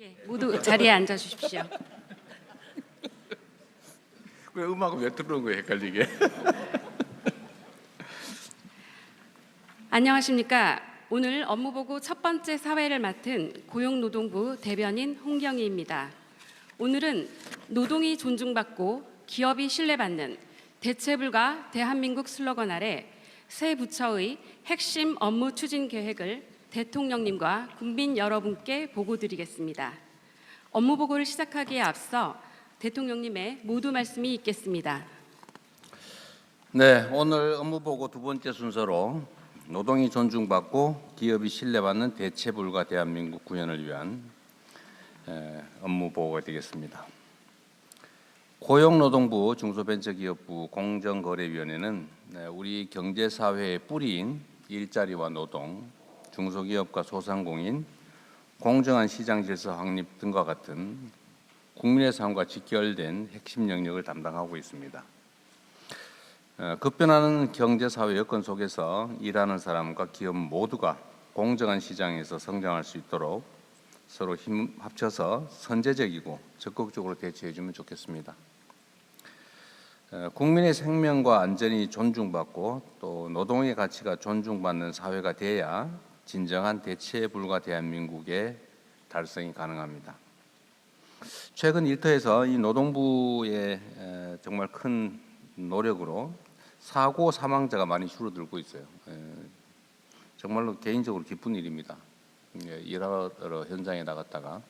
예, 모두 자리에 앉아 주십시오. 왜 음악을 왜 틀어놓은 거예요, 헷갈리게? 안녕하십니까. 오늘 업무보고 첫 번째 사회를 맡은 고용노동부 대변인 홍경희입니다. 오늘은 노동이 존중받고 기업이 신뢰받는 대체불가 대한민국 슬로건 아래 새 부처의 핵심 업무 추진 계획을 대통령님과 국민 여러분께 보고드리겠습니다. 업무 보고를 시작하기에 앞서 대통령님의 모두 말씀이 있겠습니다. 네, 오늘 업무보고 두 번째 순서로 노동이 존중받고 기업이 신뢰받는 대체불가 대한민국 구현을 위한 업무보고가 되겠습니다. 고용노동부 중소벤처기업부 공정거래위원회는 우리 경제사회의 뿌리인 일자리와 노동, 중소기업과 소상공인, 공정한 시장 질서 확립 등과 같은 국민의 삶과 직결된 핵심 영역을 담당하고 있습니다. 급변하는 경제사회 여건 속에서 일하는 사람과 기업 모두가 공정한 시장에서 성장할 수 있도록 서로 힘 합쳐서 선제적이고 적극적으로 대처해 주면 좋겠습니다. 국민의 생명과 안전이 존중받고 또 노동의 가치가 존중받는 사회가 돼야 진정한 대체불가 대한민국의 달성이 가능합니다. 최근 일터에서 이 노동부의 정말 큰 노력으로 사고 사망자가 많이 줄어들고 있어요. 정말로 개인적으로 기쁜 일입니다. 일하러 현장에 나갔다가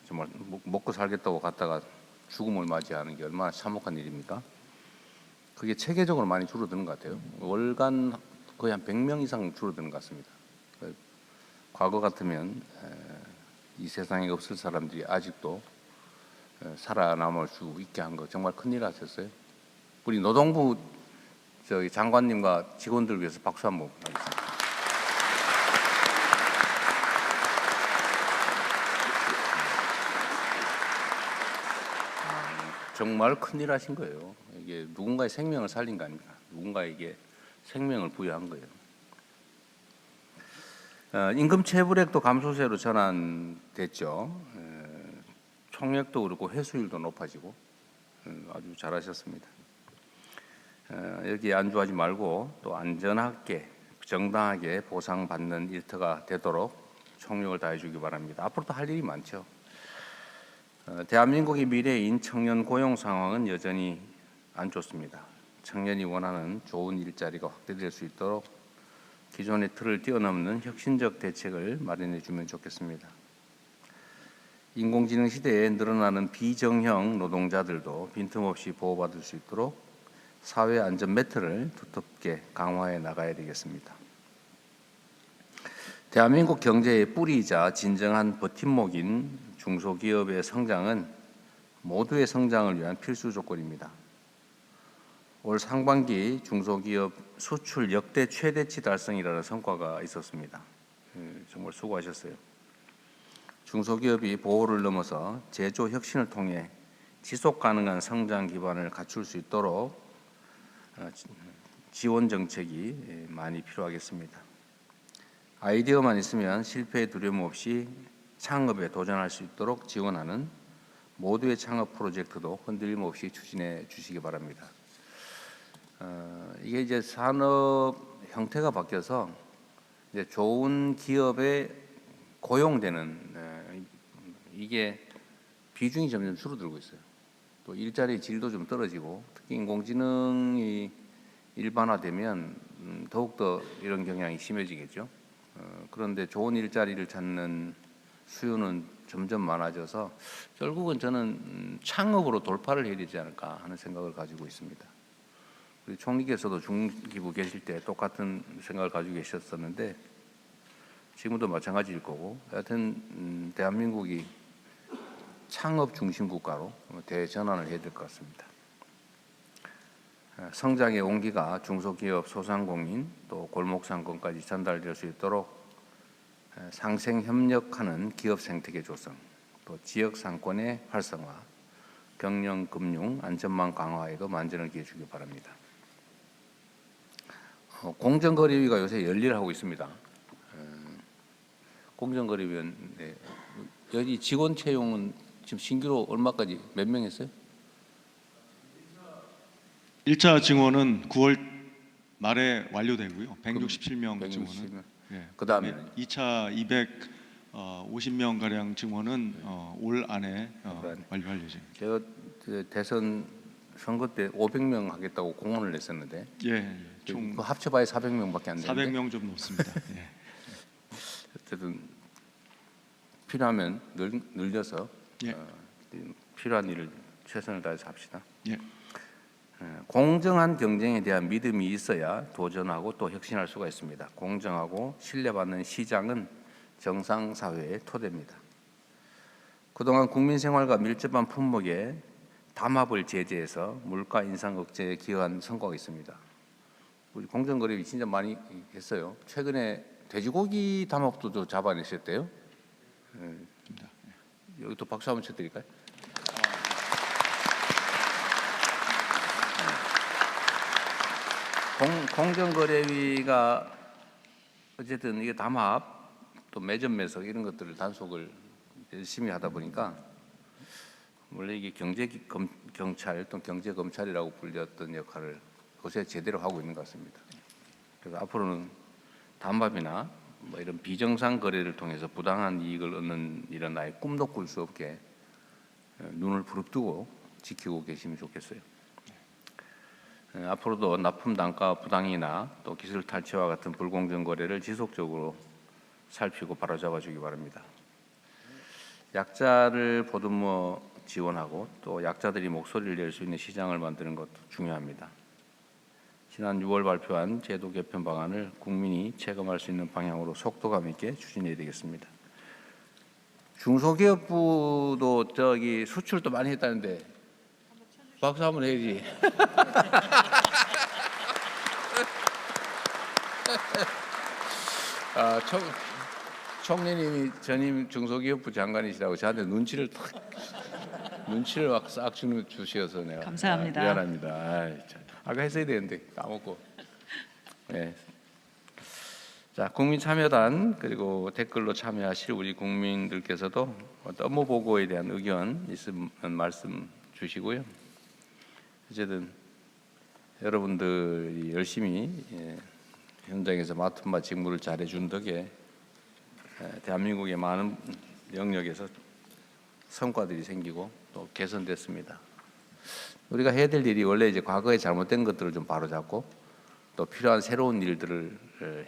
정말 먹고 살겠다고 갔다가 죽음을 맞이하는 게 얼마나 참혹한 일입니까? 그게 체계적으로 많이 줄어드는 것 같아요. 월간 거의 한 100명 이상 줄어드는 것 같습니다. 과거 같으면 이 세상에 없을 사람들이 아직도 살아남을 수 있게 한 거 정말 큰일 하셨어요. 우리 노동부 장관님과 직원들 위해서 박수 한번 하겠습니다. 정말 큰일 하신 거예요. 이게 누군가의 생명을 살린 거 아닙니까? 누군가에게 생명을 부여한 거예요. 임금 체불액도 감소세로 전환됐죠. 총액도 그렇고 회수율도 높아지고 아주 잘하셨습니다. 여기 안주하지 말고 또 안전하게 정당하게 보상받는 일터가 되도록 총력을 다해 주기 바랍니다. 앞으로도 할 일이 많죠. 대한민국의 미래인 청년 고용 상황은 여전히 안 좋습니다. 청년이 원하는 좋은 일자리가 확대될 수 있도록 기존의 틀을 뛰어넘는 혁신적 대책을 마련해 주면 좋겠습니다. 인공지능 시대에 늘어나는 비정형 노동자들도 빈틈없이 보호받을 수 있도록 사회 안전 매트를 두텁게 강화해 나가야 되겠습니다. 대한민국 경제의 뿌리이자 진정한 버팀목인 중소기업의 성장은 모두의 성장을 위한 필수 조건입니다. 올 상반기 중소기업 수출 역대 최대치 달성이라는 성과가 있었습니다. 정말 수고하셨어요. 중소기업이 보호를 넘어서 제조 혁신을 통해 지속 가능한 성장 기반을 갖출 수 있도록 지원 정책이 많이 필요하겠습니다. 아이디어만 있으면 실패의 두려움 없이 창업에 도전할 수 있도록 지원하는 모두의 창업 프로젝트도 흔들림 없이 추진해 주시기 바랍니다. 이게 이제 산업 형태가 바뀌어서 이제 좋은 기업에 고용되는 이게 비중이 점점 줄어들고 있어요. 또 일자리 질도 좀 떨어지고 특히 인공지능이 일반화되면 더욱더 이런 경향이 심해지겠죠. 그런데 좋은 일자리를 찾는 수요는 점점 많아져서 결국은 저는 창업으로 돌파를 해야 되지 않을까 하는 생각을 가지고 있습니다. 우리 총리께서도 중기부 계실 때 똑같은 생각을 가지고 계셨었는데 지금도 마찬가지일 거고 하여튼 대한민국이 창업 중심 국가로 대전환을 해야 될 것 같습니다. 성장의 온기가 중소기업, 소상공인 또 골목상권까지 전달될 수 있도록 상생 협력하는 기업 생태계 조성, 또 지역 상권의 활성화, 경영, 금융, 안전망 강화에도 만전을 기해 주기 바랍니다. 공정거래위가 요새 열일하고 있습니다. 공정거래위원 네. 여기 직원 채용은 지금 신규로 얼마까지 몇 명 했어요? 1차 증원은 9월 말에 완료되고요. 167명 167 증원은. 명. 예. 그다음에는? 2차 250명 가량 증원은 올 안에 완료할 예정입니다. 제가 그 대선 선거 때 500명 하겠다고 공언을 했었는데 총 그 합쳐봐야 400명밖에 안 되는데 400명 좀 넘습니다. 예. 어쨌든 필요하면 늘려서 예. 필요한 일을 최선을 다해서 합시다. 예. 공정한 경쟁에 대한 믿음이 있어야 도전하고 또 혁신할 수가 있습니다. 공정하고 신뢰받는 시장은 정상사회의 토대입니다. 그동안 국민 생활과 밀접한 품목에 담합을 제재해서 물가 인상 억제에 기여한 성과가 있습니다. 우리 공정거래위 진짜 많이 했어요. 최근에 돼지고기 담합도 잡아내셨대요. 여기 또 박수 한번 쳐드릴까요? 공정거래위가 어쨌든 이게 담합 또 매점 매석 이런 것들을 단속을 열심히 하다 보니까 원래 이게 경찰 또 경제검찰이라고 불렸던 역할을 요새 제대로 하고 있는 것 같습니다. 그래서 앞으로는 담합이나 뭐 이런 비정상 거래를 통해서 부당한 이익을 얻는 일은 아예 꿈도 꿀 수 없게 눈을 부릅뜨고 지키고 계시면 좋겠어요. 앞으로도 납품 단가 부당이나 또 기술 탈취와 같은 불공정 거래를 지속적으로 살피고 바로잡아 주기 바랍니다. 약자를 보듬어 지원하고 또 약자들이 목소리를 낼 수 있는 시장을 만드는 것도 중요합니다. 지난 6월 발표한 제도 개편 방안을 국민이 체감할 수 있는 방향으로 속도감 있게 추진해야 되겠습니다. 중소기업부도 저기 수출도 많이 했다는데 박수 한번 해야지. 총리님이 전임 중소기업부 장관이시라고 저한테 눈치를 막 싹 주셔서 내가 감사합니다. 미안합니다. 아이, 참. 아까 했어야 되는데 까먹고. 네. 자, 국민참여단 그리고 댓글로 참여하실 우리 국민들께서도 업무 보고에 대한 의견 있으면 말씀 주시고요. 어쨌든 여러분들이 열심히 현장에서 맡은 바 직무를 잘해준 덕에 대한민국의 많은 영역에서 성과들이 생기고 또 개선됐습니다. 우리가 해야 될 일이 원래 이제 과거에 잘못된 것들을 좀 바로잡고 또 필요한 새로운 일들을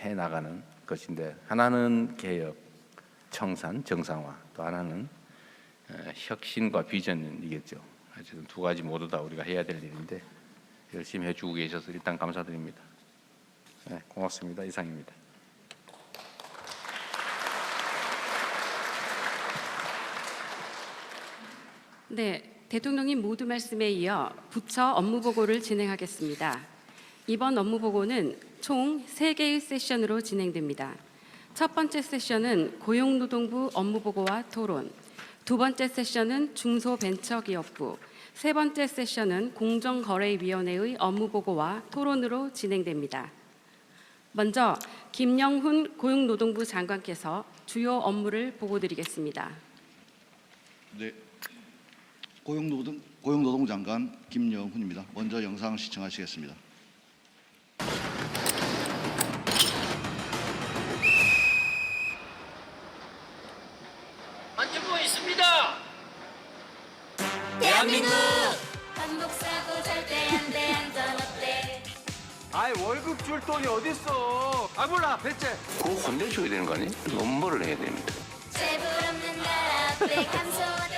해 나가는 것인데 하나는 개혁, 청산, 정상화, 또 하나는 혁신과 비전이겠죠. 어쨌든 두 가지 모두 다 우리가 해야 될 일인데 열심히 해주고 계셔서 일단 감사드립니다. 네, 고맙습니다. 이상입니다. 네, 대통령님 모두 말씀에 이어 부처 업무 보고를 진행하겠습니다. 이번 업무 보고는 총 3개의 세션으로 진행됩니다. 첫 번째 세션은 고용노동부 업무 보고와 토론, 두 번째 세션은 중소벤처기업부, 세 번째 세션은 공정거래위원회의 업무 보고와 토론으로 진행됩니다. 먼저 김영훈 고용노동부 장관께서 주요 업무를 보고드리겠습니다. 네, 고용노동 장관 김영훈입니다. 먼저 영상 시청하시겠습니다. 안전부 있습니다. 대한민국 반복사고 절대 안돼 안전 어때 아이 월급 줄 돈이 어딨어? 아 몰라 배째. 그거 혼내줘야 되는 거 아니에요? 업무를 해야 됩니다. 재불 없는 나라 어때 감소 어때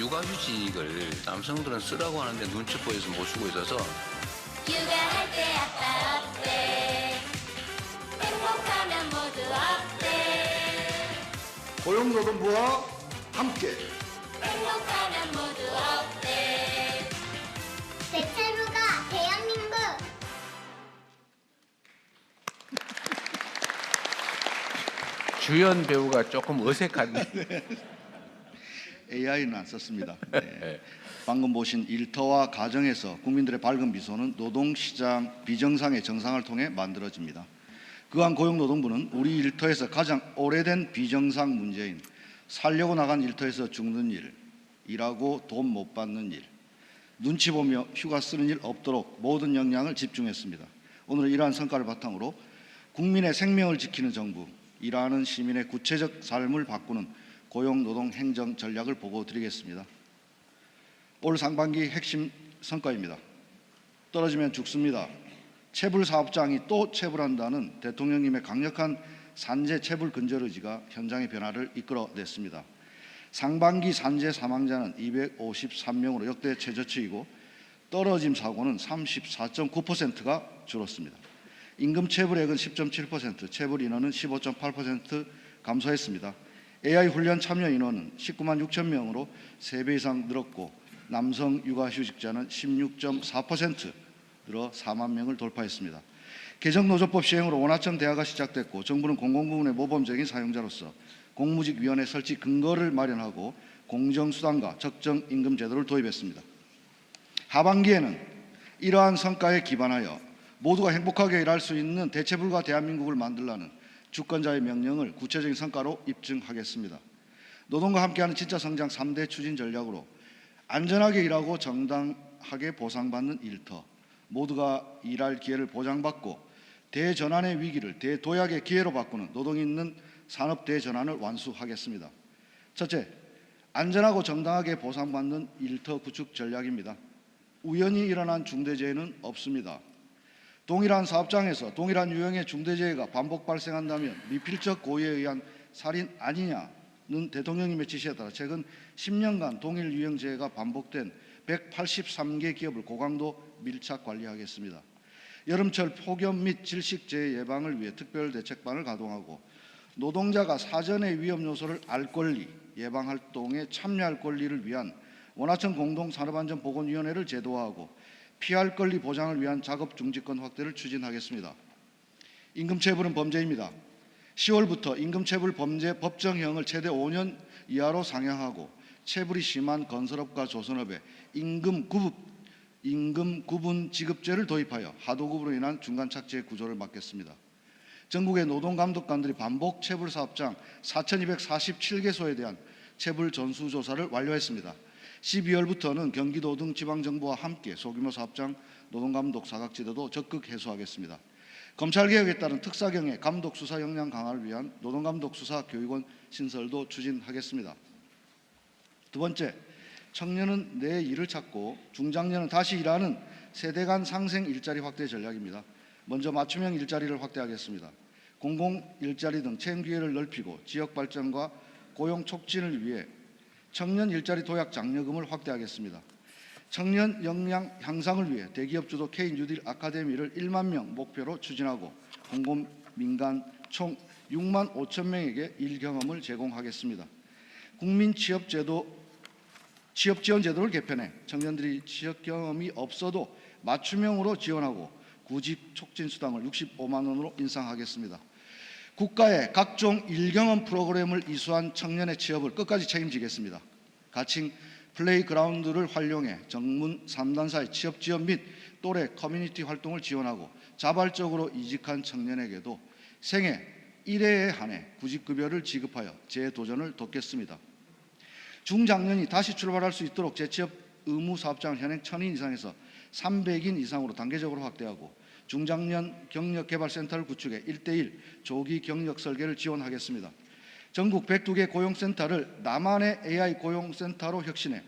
육아휴직을 남성들은 쓰라고 하는데 눈치 보여서 못 쓰고 있어서 육아할 때 아빠 어때 행복하면 모두 어때 고용노동부와 함께 행복하면 모두 어때 대체부가 대한민국 주연 배우가 조금 어색한데 AI는 안 썼습니다. 네. 방금 보신 일터와 가정에서 국민들의 밝은 미소는 노동시장 비정상의 정상을 통해 만들어집니다. 그간 고용노동부는 우리 일터에서 가장 오래된 비정상 문제인 살려고 나간 일터에서 죽는 일, 일하고 돈 못 받는 일, 눈치 보며 휴가 쓰는 일 없도록 모든 역량을 집중했습니다. 오늘은 이러한 성과를 바탕으로 국민의 생명을 지키는 정부, 일하는 시민의 구체적 삶을 바꾸는 고용노동 행정 전략을 보고 드리겠습니다. 올 상반기 핵심 성과입니다. 떨어지면 죽습니다. 체불 사업장이 또 체불한다는 대통령님의 강력한 산재 체불 근절 의지가 현장의 변화를 이끌어냈습니다. 상반기 산재 사망자는 253명으로 역대 최저치이고 떨어짐 사고는 34.9%가 줄었습니다. 임금 체불액은 10.7%, 체불 인원은 15.8% 감소했습니다. AI 훈련 참여 인원은 19만 6천 명으로 3배 이상 늘었고 남성 육아휴직자는 16.4% 늘어 4만 명을 돌파했습니다. 개정노조법 시행으로 원하청 대화가 시작됐고 정부는 공공부문의 모범적인 사용자로서 공무직위원회 설치 근거를 마련하고 공정수당과 적정임금 제도를 도입했습니다. 하반기에는 이러한 성과에 기반하여 모두가 행복하게 일할 수 있는 대체불가 대한민국을 만들라는 주권자의 명령을 구체적인 성과로 입증하겠습니다. 노동과 함께하는 진짜 성장 3대 추진 전략으로 안전하게 일하고 정당하게 보상받는 일터, 모두가 일할 기회를 보장받고 대전환의 위기를 대도약의 기회로 바꾸는 노동이 있는 산업 대전환을 완수하겠습니다. 첫째, 안전하고 정당하게 보상받는 일터 구축 전략입니다. 우연히 일어난 중대재해는 없습니다. 동일한 사업장에서 동일한 유형의 중대재해가 반복 발생한다면 미필적 고의에 의한 살인 아니냐는 대통령님의 지시에 따라 최근 10년간 동일 유형 재해가 반복된 183개 기업을 고강도 밀착 관리하겠습니다. 여름철 폭염 및 질식재해 예방을 위해 특별대책반을 가동하고 노동자가 사전의 위험 요소를 알 권리, 예방활동에 참여할 권리를 위한 원하청 공동산업안전보건위원회를 제도화하고 피할 권리 보장을 위한 작업중지권 확대를 추진하겠습니다. 임금체불은 범죄입니다. 10월부터 임금체불 범죄 법정형을 최대 5년 이하로 상향하고 체불이 심한 건설업과 조선업에 임금 구분 지급제를 도입하여 하도급으로 인한 중간착지의 구조를 막겠습니다. 전국의 노동감독관들이 반복 체불 사업장 4,247개소에 대한 체불 전수조사를 완료했습니다. 12월부터는 경기도 등 지방정부와 함께 소규모 사업장 노동감독 사각지대도 적극 해소하겠습니다. 검찰개혁에 따른 특사경의 감독 수사 역량 강화를 위한 노동감독 수사 교육원 신설도 추진하겠습니다. 두 번째, 청년은 내 일을 찾고 중장년은 다시 일하는 세대 간 상생 일자리 확대 전략입니다. 먼저 맞춤형 일자리를 확대하겠습니다. 공공 일자리 등 채용 기회를 넓히고 지역 발전과 고용 촉진을 위해 청년 일자리 도약 장려금을 확대하겠습니다. 청년 역량 향상을 위해 대기업 주도 K 뉴딜 아카데미를 1만 명 목표로 추진하고 공공 민간 총 6만 5천 명에게 일 경험을 제공하겠습니다. 국민 취업 지원 제도를 개편해 청년들이 취업 경험이 없어도 맞춤형으로 지원하고 구직 촉진 수당을 65만 원으로 인상하겠습니다. 국가의 각종 일경험 프로그램을 이수한 청년의 취업을 끝까지 책임지겠습니다. 가칭 플레이그라운드를 활용해 전문 3단사의 취업 지원 및 또래 커뮤니티 활동을 지원하고 자발적으로 이직한 청년에게도 생애 1회에 한해 구직급여를 지급하여 재도전을 돕겠습니다. 중장년이 다시 출발할 수 있도록 재취업 의무 사업장을 현행 1,000인 이상에서 300인 이상으로 단계적으로 확대하고 중장년 경력개발센터를 구축해 1:1 조기 경력 설계를 지원하겠습니다. 전국 102개 고용센터를 나만의 AI 고용센터로 혁신해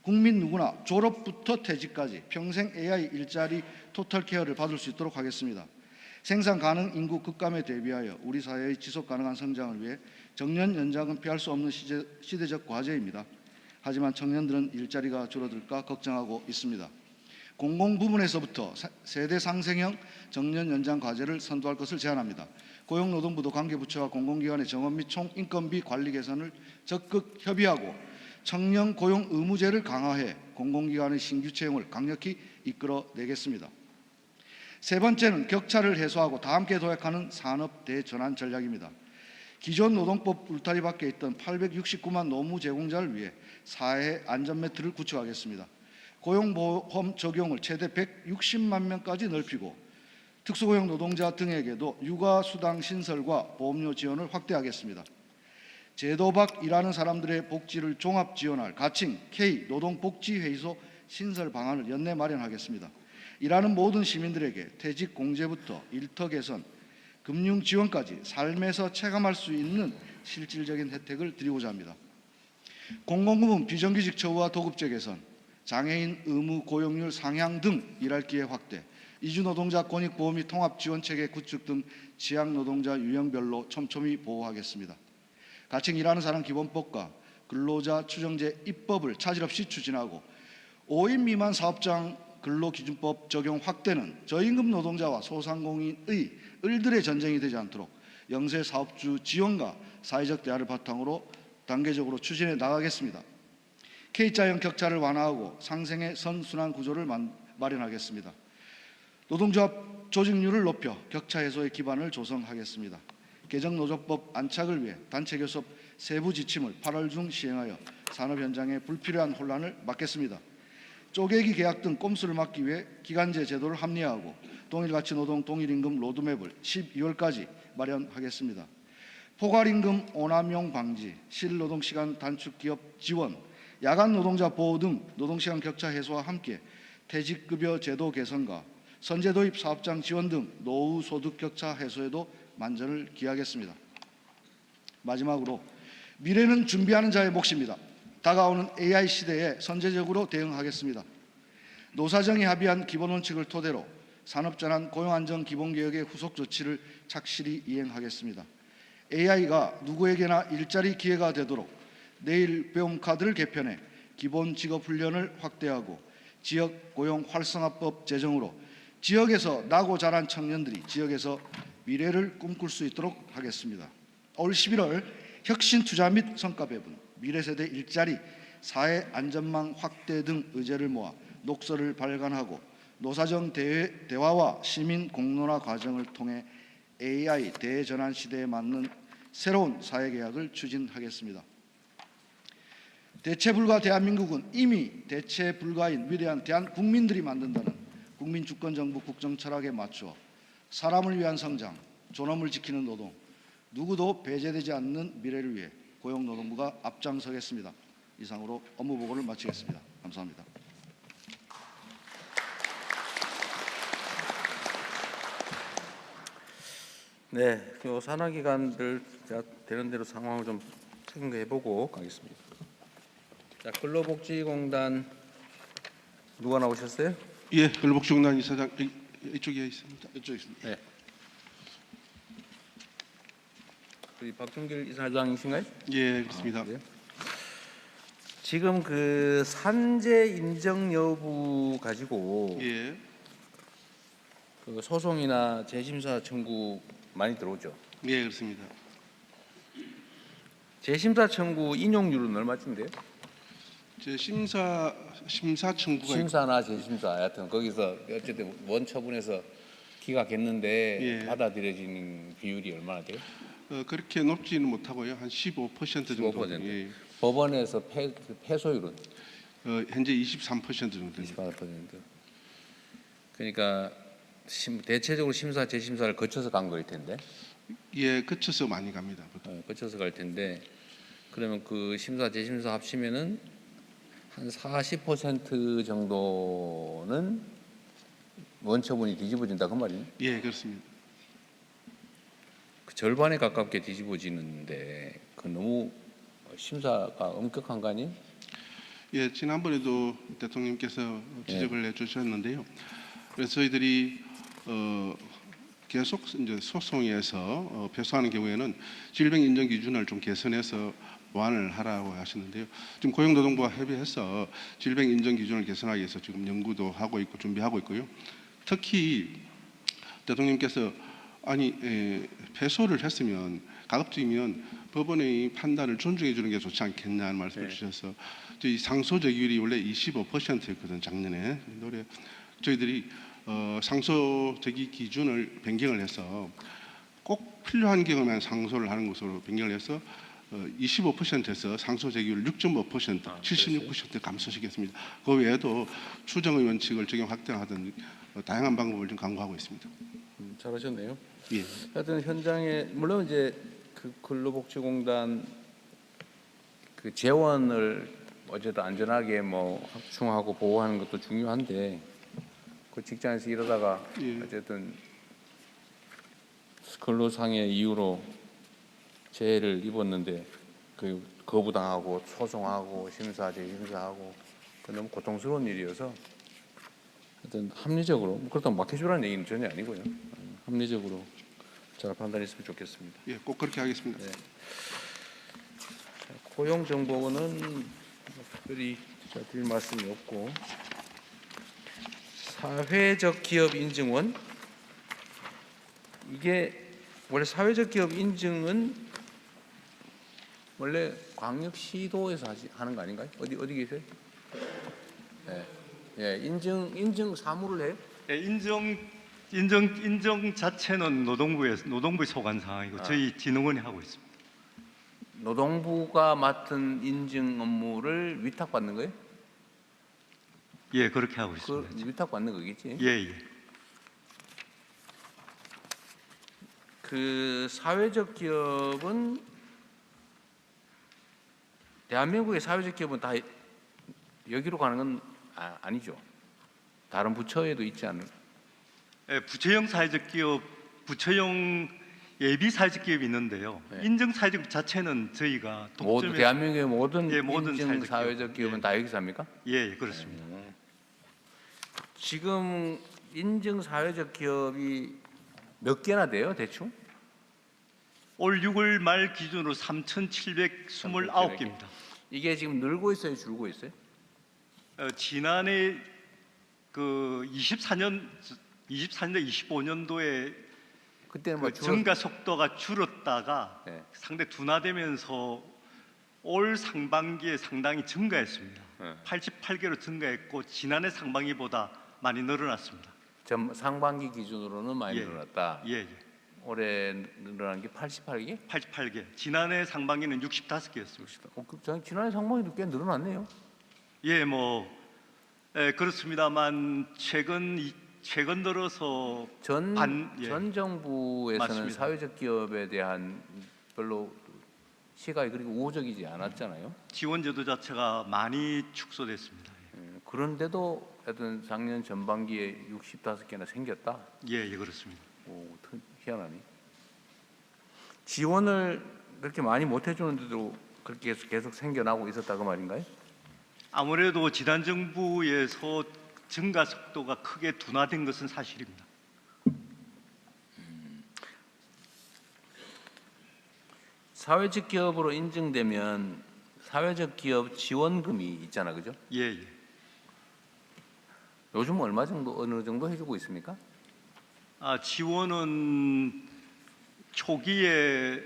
국민 누구나 졸업부터 퇴직까지 평생 AI 일자리 토탈케어를 받을 수 있도록 하겠습니다. 생산 가능 인구 급감에 대비하여 우리 사회의 지속 가능한 성장을 위해 정년 연장은 피할 수 없는 시대적 과제입니다. 하지만 청년들은 일자리가 줄어들까 걱정하고 있습니다. 공공부문에서부터 세대 상생형 정년 연장 과제를 선도할 것을 제안합니다. 고용노동부도 관계부처와 공공기관의 정원 및 총 인건비 관리 개선을 적극 협의하고 청년 고용 의무제를 강화해 공공기관의 신규 채용을 강력히 이끌어내겠습니다. 세 번째는 격차를 해소하고 다 함께 도약하는 산업 대전환 전략입니다. 기존 노동법 울타리 밖에 있던 869만 노무 제공자를 위해 사회 안전매트를 구축하겠습니다. 고용보험 적용을 최대 160만 명까지 넓히고 특수고용 노동자 등에게도 육아수당 신설과 보험료 지원을 확대하겠습니다. 제도 밖 일하는 사람들의 복지를 종합 지원할 가칭 K 노동복지회의소 신설 방안을 연내 마련하겠습니다. 일하는 모든 시민들에게 퇴직 공제부터 일터 개선, 금융 지원까지 삶에서 체감할 수 있는 실질적인 혜택을 드리고자 합니다. 공공부문 비정규직 처우와 도급제 개선, 장애인 의무 고용률 상향 등 일할 기회 확대, 이주노동자 권익보호 및 통합지원체계 구축 등 취약노동자 유형별로 촘촘히 보호하겠습니다. 가칭 일하는 사람 기본법과 근로자 추정제 입법을 차질 없이 추진하고 5인 미만 사업장 근로기준법 적용 확대는 저임금 노동자와 소상공인의 을들의 전쟁이 되지 않도록 영세 사업주 지원과 사회적 대화를 바탕으로 단계적으로 추진해 나가겠습니다. K자형 격차를 완화하고 상생의 선순환 구조를 마련하겠습니다. 노동조합 조직률을 높여 격차 해소의 기반을 조성하겠습니다. 개정노조법 안착을 위해 단체교섭 세부 지침을 8월 중 시행하여 산업 현장의 불필요한 혼란을 막겠습니다. 쪼개기 계약 등 꼼수를 막기 위해 기간제 제도를 합리화하고 동일가치 노동 동일임금 로드맵을 12월까지 마련하겠습니다. 포괄임금 오남용 방지, 실노동시간 단축 기업 지원, 야간 노동자 보호 등 노동시간 격차 해소와 함께 퇴직급여 제도 개선과 선제 도입 사업장 지원 등 노후 소득 격차 해소에도 만전을 기하겠습니다. 마지막으로 미래는 준비하는 자의 몫입니다. 다가오는 AI 시대에 선제적으로 대응하겠습니다. 노사정이 합의한 기본원칙을 토대로 산업전환 고용안정 기본개혁의 후속 조치를 착실히 이행하겠습니다. AI가 누구에게나 일자리 기회가 되도록 내일 배움 카드를 개편해 기본 직업 훈련을 확대하고 지역 고용 활성화법 제정으로 지역에서 나고 자란 청년들이 지역에서 미래를 꿈꿀 수 있도록 하겠습니다. 올 11월 혁신 투자 및 성과 배분, 미래세대 일자리, 사회 안전망 확대 등 의제를 모아 녹서를 발간하고 노사정 대화와 시민 공론화 과정을 통해 AI 대전환 시대에 맞는 새로운 사회개혁을 추진하겠습니다. 대체불가 대한민국은 이미 대체불가인 위대한 대한국민들이 만든다는 국민주권정부 국정철학에 맞추어 사람을 위한 성장, 존엄을 지키는 노동, 누구도 배제되지 않는 미래를 위해 고용노동부가 앞장서겠습니다. 이상으로 업무보고를 마치겠습니다. 감사합니다. 네, 요 산하기관들 제가 되는 대로 상황을 좀 생각해보고 가겠습니다. 자, 근로복지공단 누가 나오셨어요? 예, 근로복지공단 이사장 이쪽에 있습니다. 이쪽에 있습니다. 네. 우리 박준길 이사장이신가요? 예, 그렇습니다. 네. 지금 그 산재 인정 여부 가지고 예, 그 소송이나 재심사 청구 많이 들어오죠. 예, 그렇습니다. 재심사 청구 인용률은 얼마쯤 돼요? 제 심사 청구가 심사나 재심사 하여튼 거기서 어쨌든 원처분에서 기각했는데 예. 받아들여지는 비율이 얼마나 돼요? 그렇게 높지는 못하고요. 한 15% 정도. 15%. 예. 법원에서 패소율은 현재 23% 정도. 28%. 그러니까 대체적으로 심사 재심사를 거쳐서 간 거일 텐데. 예, 거쳐서 많이 갑니다. 거쳐서 갈 텐데 그러면 그 심사 재심사 합치면은 한 40% 정도는 원처분이 뒤집어진다 그 말이에요? 예, 그렇습니다. 그 절반에 가깝게 뒤집어지는데 그 너무 심사가 엄격한 거 아니에요? 예, 지난번에도 대통령께서 지적을 해주셨는데요. 그래서 저희들이 계속 이제 소송에서 패소하는 경우에는 질병 인정 기준을 좀 개선해서 보완을 하라고 하시는데요. 지금 고용노동부와 협의해서 질병 인정 기준을 개선하기 위해서 지금 연구도 하고 있고 준비하고 있고요. 특히 대통령께서 패소를 했으면 가급적이면 법원의 판단을 존중해 주는 게 좋지 않겠냐는 말씀을 주셔서 저희 상소제기율이 원래 25%였거든 작년에. 올해 저희들이 상소제기 기준을 변경을 해서 꼭 필요한 경우만 상소를 하는 것으로 변경을 해서 25%에서 상소제기율 6.5%, 76% 감소시켰습니다. 그 외에도 추정의 원칙을 적용 확대하던 다양한 방법을 좀 강구하고 있습니다. 잘하셨네요. 예. 하여튼 현장에 물론 이제 그 근로복지공단 그 재원을 어쨌든 안전하게 뭐 확충하고 보호하는 것도 중요한데 그 직장에서 일하다가 예. 어쨌든 근로상의 이유로 재해를 입었는데 그 거부당하고 소송하고 심사하고 그 너무 고통스러운 일이어서 하여튼 합리적으로 그렇다고 막 해주라는 얘기는 전혀 아니고요. 합리적으로 잘 판단했으면 좋겠습니다. 예, 꼭 그렇게 하겠습니다. 네. 고용정보원은 특별히 드릴 말씀이 없고 사회적 기업 인증원 이게 원래 사회적 기업 인증은 원래 광역시도에서 하는 거 아닌가요? 어디 계세요? 네. 예, 인증 사무를 해요? 예, 인정 자체는 노동부의 소관 사항이고 저희 진흥원이 하고 있습니다. 노동부가 맡은 인증 업무를 위탁받는 거예요? 예, 그렇게 하고 그 있습니다. 위탁받는 거겠지? 예, 예. 그 사회적 기업은 대한민국의 사회적 기업은 다 여기로 가는 건 아니죠. 다른 부처에도 있지 않을. 예, 부처형 사회적 기업, 부처형 예비 사회적 기업이 있는데요. 네. 인정 사회적 기업 자체는 저희가 모든 독점해서 대한민국의 모든 예, 모든 인증 사회적 사회적 기업은 예. 다 여기서 합니까? 예, 예, 그렇습니다. 지금 인증 사회적 기업이 몇 개나 돼요, 대충? 올 6월 말 기준으로 3,729개입니다. 이게 지금 늘고 있어요, 줄고 있어요? 지난해 그 24년 25년도에 그때는 뭐 그 증가 속도가 줄었다가 네. 상당히 둔화되면서 올 상반기에 상당히 증가했습니다. 네. 88개로 증가했고 지난해 상반기보다 많이 늘어났습니다. 상반기 기준으로는 많이 예. 늘어났다. 예, 예. 올해 늘어난 게 88개? 88개. 지난해 상반기는 65개였습니다. 지난해 상반기도 꽤 늘어났네요. 예, 뭐 그렇습니다만 최근 들어서 전 예. 정부에서는 맞습니다. 사회적 기업에 대한 별로 시각이 그렇게 우호적이지 않았잖아요. 지원제도 자체가 많이 축소됐습니다. 그런데도 하여튼 작년 전반기에 65개나 생겼다. 예, 예, 그렇습니다. 오, 희한하네. 지원을 그렇게 많이 못 해주는데도 그렇게 계속 생겨나고 있었다 그 말인가요? 아무래도 지난 정부에서 증가 속도가 크게 둔화된 것은 사실입니다. 사회적 기업으로 인증되면 사회적 기업 지원금이 있잖아, 그죠? 예, 예. 요즘 얼마 정도 어느 정도 해주고 있습니까? 지원은 초기에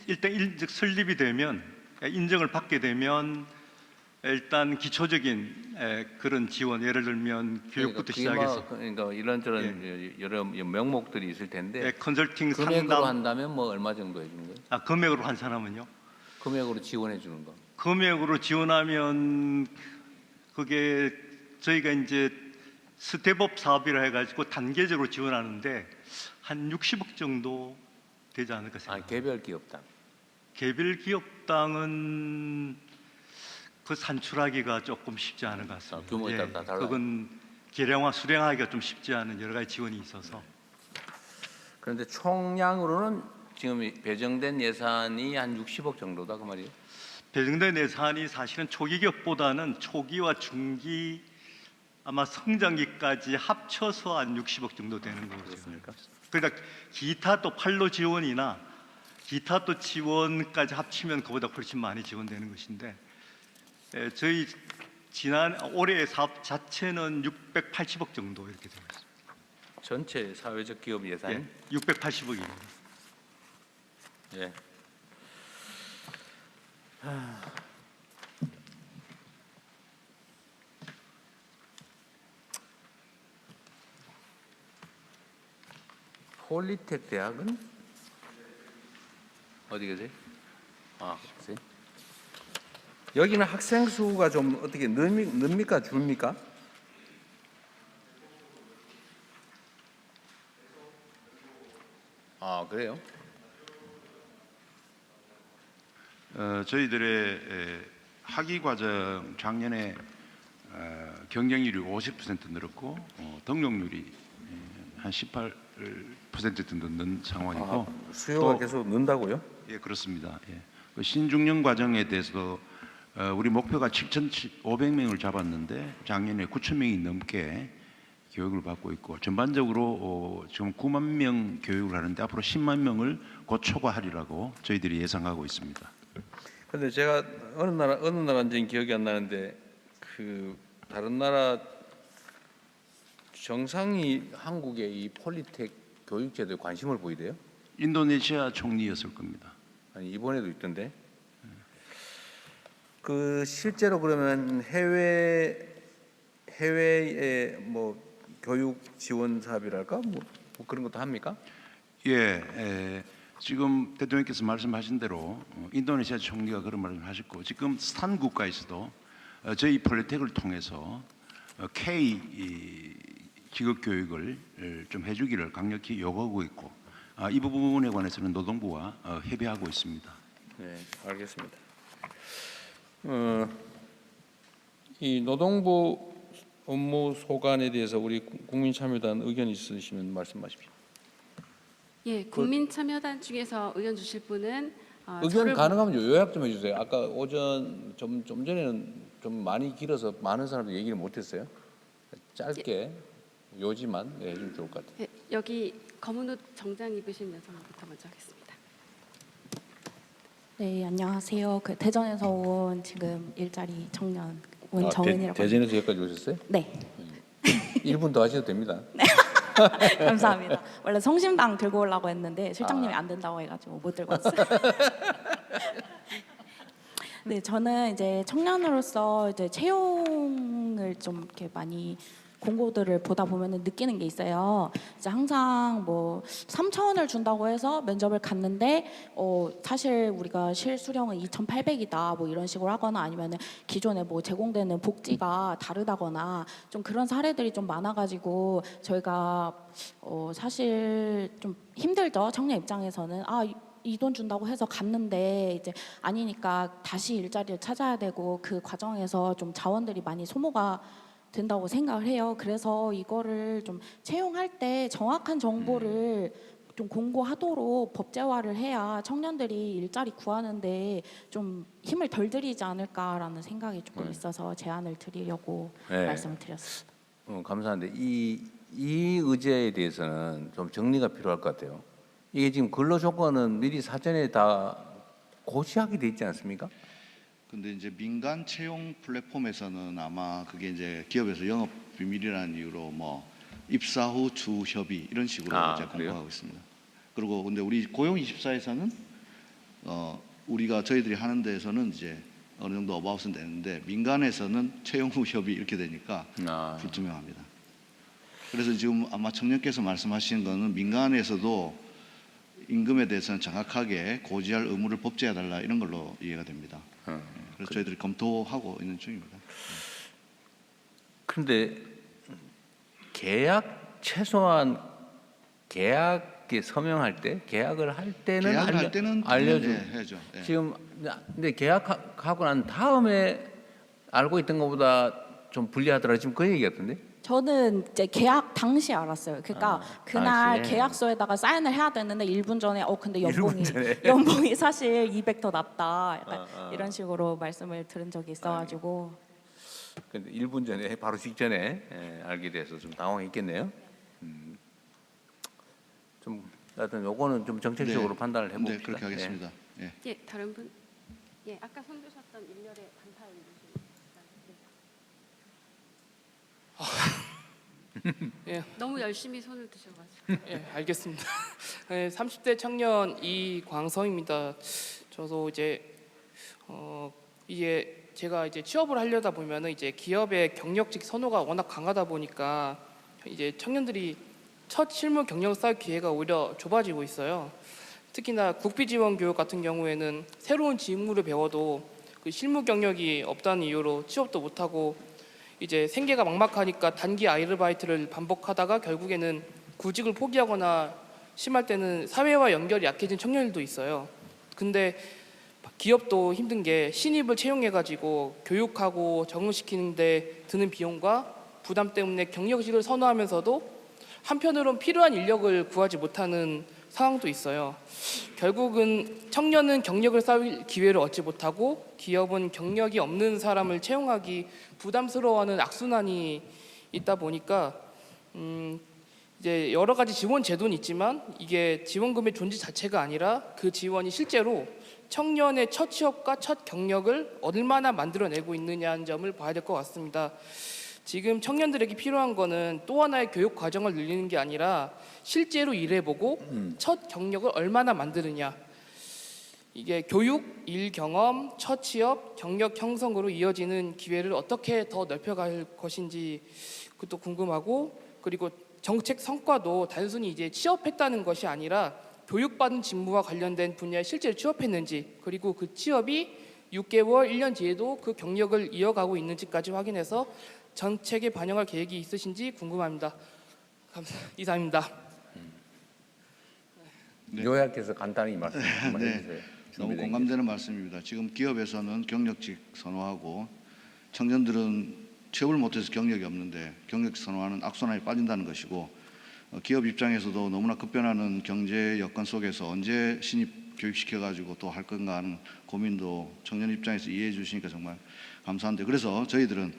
일단 설립이 되면 인정을 받게 되면 일단 기초적인 그런 지원 예를 들면 교육부터 시작해서 그러니까 이런저런 여러 명목들이 있을 텐데 컨설팅 금액으로 상담 한다면 뭐 얼마 정도 해주는 거예요? 금액으로 한 사람은요. 금액으로 지원해 주는 거. 금액으로 지원하면 그게 저희가 이제 스텝업 사업이라 해가지고 단계적으로 지원하는데 한 60억 정도 되지 않을까 생각합니다. 개별 기업당. 개별 기업당은 그 산출하기가 조금 쉽지 않은 것 같습니다. 규모에 따라 다 달라요. 그건 계량화 수량하기가 좀 쉽지 않은 여러 가지 지원이 있어서 그런데 총량으로는 지금 배정된 예산이 한 60억 정도다 그 말이에요. 배정된 예산이 사실은 초기 기업보다는 초기와 중기 아마 성장기까지 합쳐서 한 60억 정도 되는 거죠. 그렇습니까? 그러니까 기타 또 판로 지원이나 기타 또 지원까지 합치면 그보다 훨씬 많이 지원되는 것인데 저희 올해 사업 자체는 680억 정도 이렇게 되어 있습니다. 전체 사회적 기업 예산이? 예, 680억입니다. 예. 폴리텍 대학은 어디 계세요? 글쎄. 여기는 학생 수가 좀 어떻게 늡니까 줄입니까? 아 그래요? 저희들의 학위 과정 작년에 경쟁률이 50% 늘었고 등록률이 한 18% 정도 는 상황이고 수요가 또- 계속 는다고요? 예 그렇습니다. 예. 그 신중년 과정에 대해서도 우리 목표가 7,500명을 잡았는데 작년에 9,000명이 넘게 교육을 받고 있고 전반적으로 지금 9만 명 교육을 하는데 앞으로 10만 명을 곧 초과하리라고 저희들이 예상하고 있습니다. 근데 제가 어느 나라인지는 기억이 안 나는데 그 다른 나라 정상이 한국의 이 폴리텍 교육 제도에 관심을 보이대요? 인도네시아 총리였을 겁니다. 아니 이번에도 있던데. 그 실제로 그러면 해외의 뭐 교육 지원 사업이랄까 뭐 그런 것도 합니까? 예, 지금 대통령께서 말씀하신 대로 인도네시아 총리가 그런 말을 하셨고 지금 스탄 국가에서도 저희 폴리텍을 통해서 K 직업 교육을 좀 해주기를 강력히 요구하고 있고 이 부분에 관해서는 노동부와 협의하고 있습니다. 네, 알겠습니다. 이 노동부 업무 소관에 대해서 우리 국민참여단 의견 있으시면 말씀하십시오. 예, 국민참여단 중에서 의견 주실 분은 의견 가능하면 요약 좀 해주세요. 아까 오전 좀 전에는 좀 많이 길어서 많은 사람들이 얘기를 못했어요. 짧게 요지만 해주면 좋을 것 같아요. 예, 여기 검은 옷 정장 입으신 여성부터 먼저 하겠습니다. 네, 안녕하세요. 그 대전에서 온 지금 일자리 청년 원정은이라고. 대전에서 여기까지 오셨어요? 네, 1분 더 하셔도 됩니다. 감사합니다. 원래 성심당 들고 오려고 했는데 실장님이 안 된다고 해가지고 못 들고 왔어요. 네, 저는 이제 청년으로서 이제 채용을 좀 이렇게 많이 공고들을 보다 보면은 느끼는 게 있어요. 이제 항상 뭐 3,000원을 준다고 해서 면접을 갔는데 사실 우리가 실수령은 2,800이다 뭐 이런 식으로 하거나 아니면은 기존에 뭐 제공되는 복지가 다르다거나 좀 그런 사례들이 좀 많아가지고 저희가 사실 좀 힘들죠. 청년 입장에서는 이 돈 준다고 해서 갔는데 이제 아니니까 다시 일자리를 찾아야 되고 그 과정에서 좀 자원들이 많이 소모가 된다고 생각을 해요. 그래서 이거를 좀 채용할 때 정확한 정보를 좀 공고하도록 법제화를 해야 청년들이 일자리 구하는데 좀 힘을 덜 들이지 않을까라는 생각이 조금 있어서 제안을 드리려고 네. 말씀을 드렸습니다. 감사한데 이 의제에 대해서는 좀 정리가 필요할 것 같아요. 이게 지금 근로 조건은 미리 사전에 다 고시하게 돼 있지 않습니까? 근데 이제 민간 채용 플랫폼에서는 아마 그게 이제 기업에서 영업 비밀이라는 이유로 뭐 입사 후 주 협의 이런 식으로 이제 그래요? 공고하고 있습니다. 그리고 근데 우리 고용24에서는 우리가 저희들이 하는 데에서는 이제 어느 정도 어바웃은 되는데 민간에서는 채용 후 협의 이렇게 되니까 불투명합니다. 그래서 지금 아마 청년께서 말씀하신 거는 민간에서도 임금에 대해서는 정확하게 고지할 의무를 법제해달라 이런 걸로 이해가 됩니다. 그래서 저희들이 검토하고 있는 중입니다. 그런데 최소한 계약에 서명할 때 계약을 할 때는 계약을 할 때는 알려줘. 해야죠. 예. 지금 근데 계약하고 난 다음에 알고 있던 것보다 좀 불리하더라. 지금 그 얘기 같은데? 저는 이제 계약 당시 알았어요. 그러니까 그날 당시에? 계약서에다가 사인을 해야 되는데 1분 전에 근데 1분 전에? 연봉이 사실 200 더 낮다. 약간 이런 식으로 말씀을 들은 적이 있어가지고. 근데 1분 전에 바로 직전에 알게 돼서 좀 당황했겠네요. 좀 하여튼 요거는 좀 정책적으로 네. 판단을 해봅시다. 네, 그렇게 하겠습니다. 예. 예, 다른 분. 예, 아까 손 드셨던 일렬의 반팔 입으신. 예. 너무 열심히 손을 드셔가지고. 예, 알겠습니다. 네, 30대 청년 이광성입니다. 저도 이제 이게 제가 이제 취업을 하려다 보면은 이제 기업의 경력직 선호가 워낙 강하다 보니까 이제 청년들이 첫 실무 경력 쌓을 기회가 오히려 좁아지고 있어요. 특히나 국비 지원 교육 같은 경우에는 새로운 직무를 배워도 그 실무 경력이 없다는 이유로 취업도 못하고 이제 생계가 막막하니까 단기 아르바이트를 반복하다가 결국에는 구직을 포기하거나 심할 때는 사회와 연결이 약해진 청년들도 있어요. 근데 기업도 힘든 게 신입을 채용해가지고 교육하고 적응시키는데 드는 비용과 부담 때문에 경력직을 선호하면서도 한편으론 필요한 인력을 구하지 못하는 상황도 있어요. 결국은 청년은 경력을 쌓을 기회를 얻지 못하고 기업은 경력이 없는 사람을 채용하기 부담스러워하는 악순환이 있다 보니까 이제 여러 가지 지원 제도는 있지만 이게 지원금의 존재 자체가 아니라 그 지원이 실제로 청년의 첫 취업과 첫 경력을 얼마나 만들어내고 있느냐는 점을 봐야 될 것 같습니다. 지금 청년들에게 필요한 거는 또 하나의 교육 과정을 늘리는 게 아니라 실제로 일해보고 첫 경력을 얼마나 만드느냐. 이게 교육, 일 경험, 첫 취업, 경력 형성으로 이어지는 기회를 어떻게 더 넓혀갈 것인지 그것도 궁금하고, 그리고 정책 성과도 단순히 이제 취업했다는 것이 아니라 교육받은 직무와 관련된 분야에 실제로 취업했는지, 그리고 그 취업이 6개월, 1년 뒤에도 그 경력을 이어가고 있는지까지 확인해서 정책에 반영할 계획이 있으신지 궁금합니다. 이상입니다. 요약해서 간단히 말씀 한번 네. 해주세요. 너무 준비된 공감되는 말씀입니다. 지금 기업에서는 경력직 선호하고 청년들은 취업을 못해서 경력이 없는데 경력직 선호하는 악순환에 빠진다는 것이고, 기업 입장에서도 너무나 급변하는 경제 여건 속에서 언제 신입 교육시켜가지고 또 할 건가 하는 고민도 청년 입장에서 이해해 주시니까 정말 감사한데, 그래서 저희들은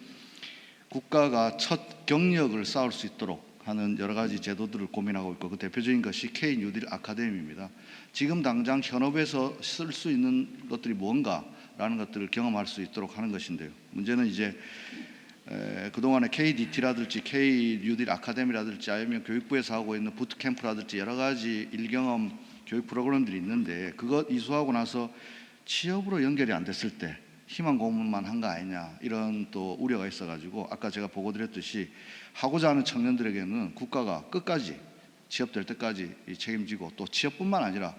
국가가 첫 경력을 쌓을 수 있도록 하는 여러 가지 제도들을 고민하고 있고, 그 대표적인 것이 K 뉴딜 아카데미입니다. 지금 당장 현업에서 쓸 수 있는 것들이 뭔가라는 것들을 경험할 수 있도록 하는 것인데요. 문제는 이제 그동안에 KDT라든지 K 뉴딜 아카데미라든지 아니면 교육부에서 하고 있는 부트캠프라든지 여러 가지 일경험 교육 프로그램들이 있는데, 그것 이수하고 나서 취업으로 연결이 안 됐을 때 희망 고문만 한 거 아니냐, 이런 또 우려가 있어가지고 아까 제가 보고 드렸듯이 하고자 하는 청년들에게는 국가가 끝까지 취업될 때까지 책임지고, 또 취업뿐만 아니라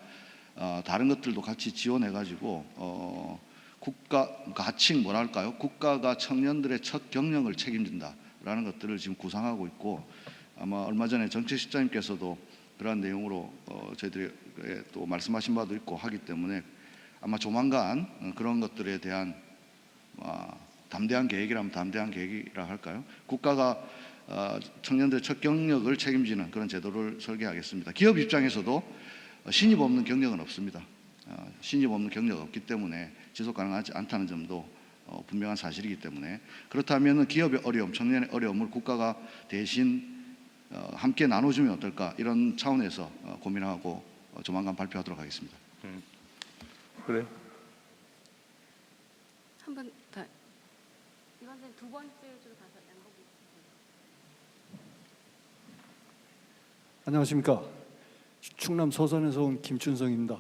다른 것들도 같이 지원해가지고 국가 가칭 뭐랄까요? 국가가 청년들의 첫 경력을 책임진다라는 것들을 지금 구상하고 있고, 아마 얼마 전에 정책실장님께서도 그러한 내용으로 저희들이 또 말씀하신 바도 있고 하기 때문에 아마 조만간 그런 것들에 대한 담대한 계획이라면 담대한 계획이라 할까요? 국가가 청년들의 첫 경력을 책임지는 그런 제도를 설계하겠습니다. 기업 입장에서도 신입 없는 경력은 없습니다. 신입 없는 경력 없기 때문에 지속 가능하지 않다는 점도 분명한 사실이기 때문에, 그렇다면 기업의 어려움, 청년의 어려움을 국가가 대신 함께 나눠주면 어떨까, 이런 차원에서 고민하고 조만간 발표하도록 하겠습니다. 그래. 한 번 더. 이번엔 두 번째 줄 가서 양복이. 안녕하십니까. 충남 서산에서 온 김춘성입니다.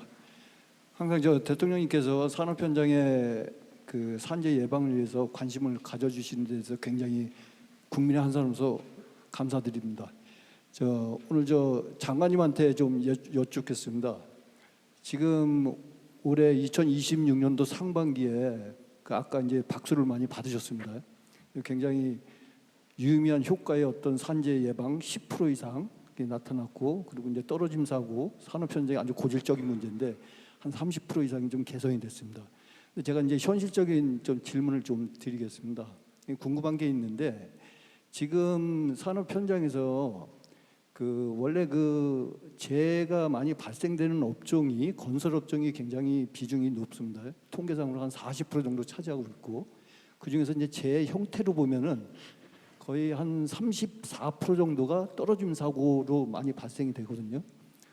항상 저 대통령님께서 산업 현장의 그 산재 예방을 위해서 관심을 가져주시는 데서 굉장히 국민의 한 사람으로서 감사드립니다. 오늘 장관님한테 좀 여쭙겠습니다. 지금 올해 2026년도 상반기에 아까 이제 박수를 많이 받으셨습니다. 굉장히 유의미한 효과의 어떤 산재 예방 10% 이상 나타났고, 그리고 이제 떨어짐 사고 산업 현장이 아주 고질적인 문제인데 한 30% 이상이 좀 개선이 됐습니다. 제가 이제 현실적인 좀 질문을 좀 드리겠습니다. 궁금한 게 있는데, 지금 산업 현장에서 원래 재해가 많이 발생되는 업종이 건설 업종이 굉장히 비중이 높습니다. 통계상으로 한 40% 정도 차지하고 있고, 그 중에서 이제 재해 형태로 보면은 거의 한 34% 정도가 떨어짐 사고로 많이 발생이 되거든요.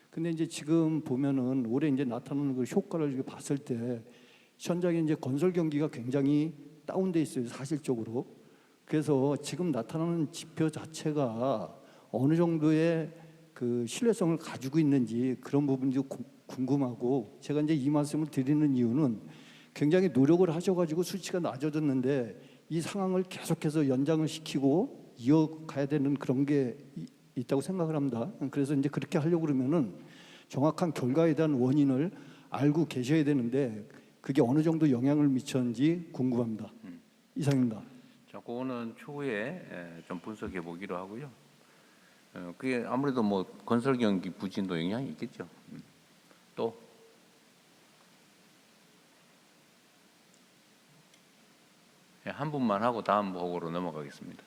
근데 이제 지금 보면은 올해 이제 나타나는 그 효과를 봤을 때 현장에 이제 건설 경기가 굉장히 다운돼 있어요, 사실적으로. 그래서 지금 나타나는 지표 자체가 어느 정도의 그 신뢰성을 가지고 있는지 그런 부분도 궁금하고, 제가 이제 이 말씀을 드리는 이유는 굉장히 노력을 하셔가지고 수치가 낮아졌는데 이 상황을 계속해서 연장을 시키고 이어가야 되는 그런 게 있다고 생각을 합니다. 그래서 이제 그렇게 하려고 그러면은 정확한 결과에 대한 원인을 알고 계셔야 되는데 그게 어느 정도 영향을 미쳤는지 궁금합니다. 이상입니다. 자, 그거는 추후에 좀 분석해 보기로 하고요. 그게 아무래도 뭐 건설 경기 부진도 영향이 있겠죠. 또 한 분만 하고 다음 보고로 넘어가겠습니다.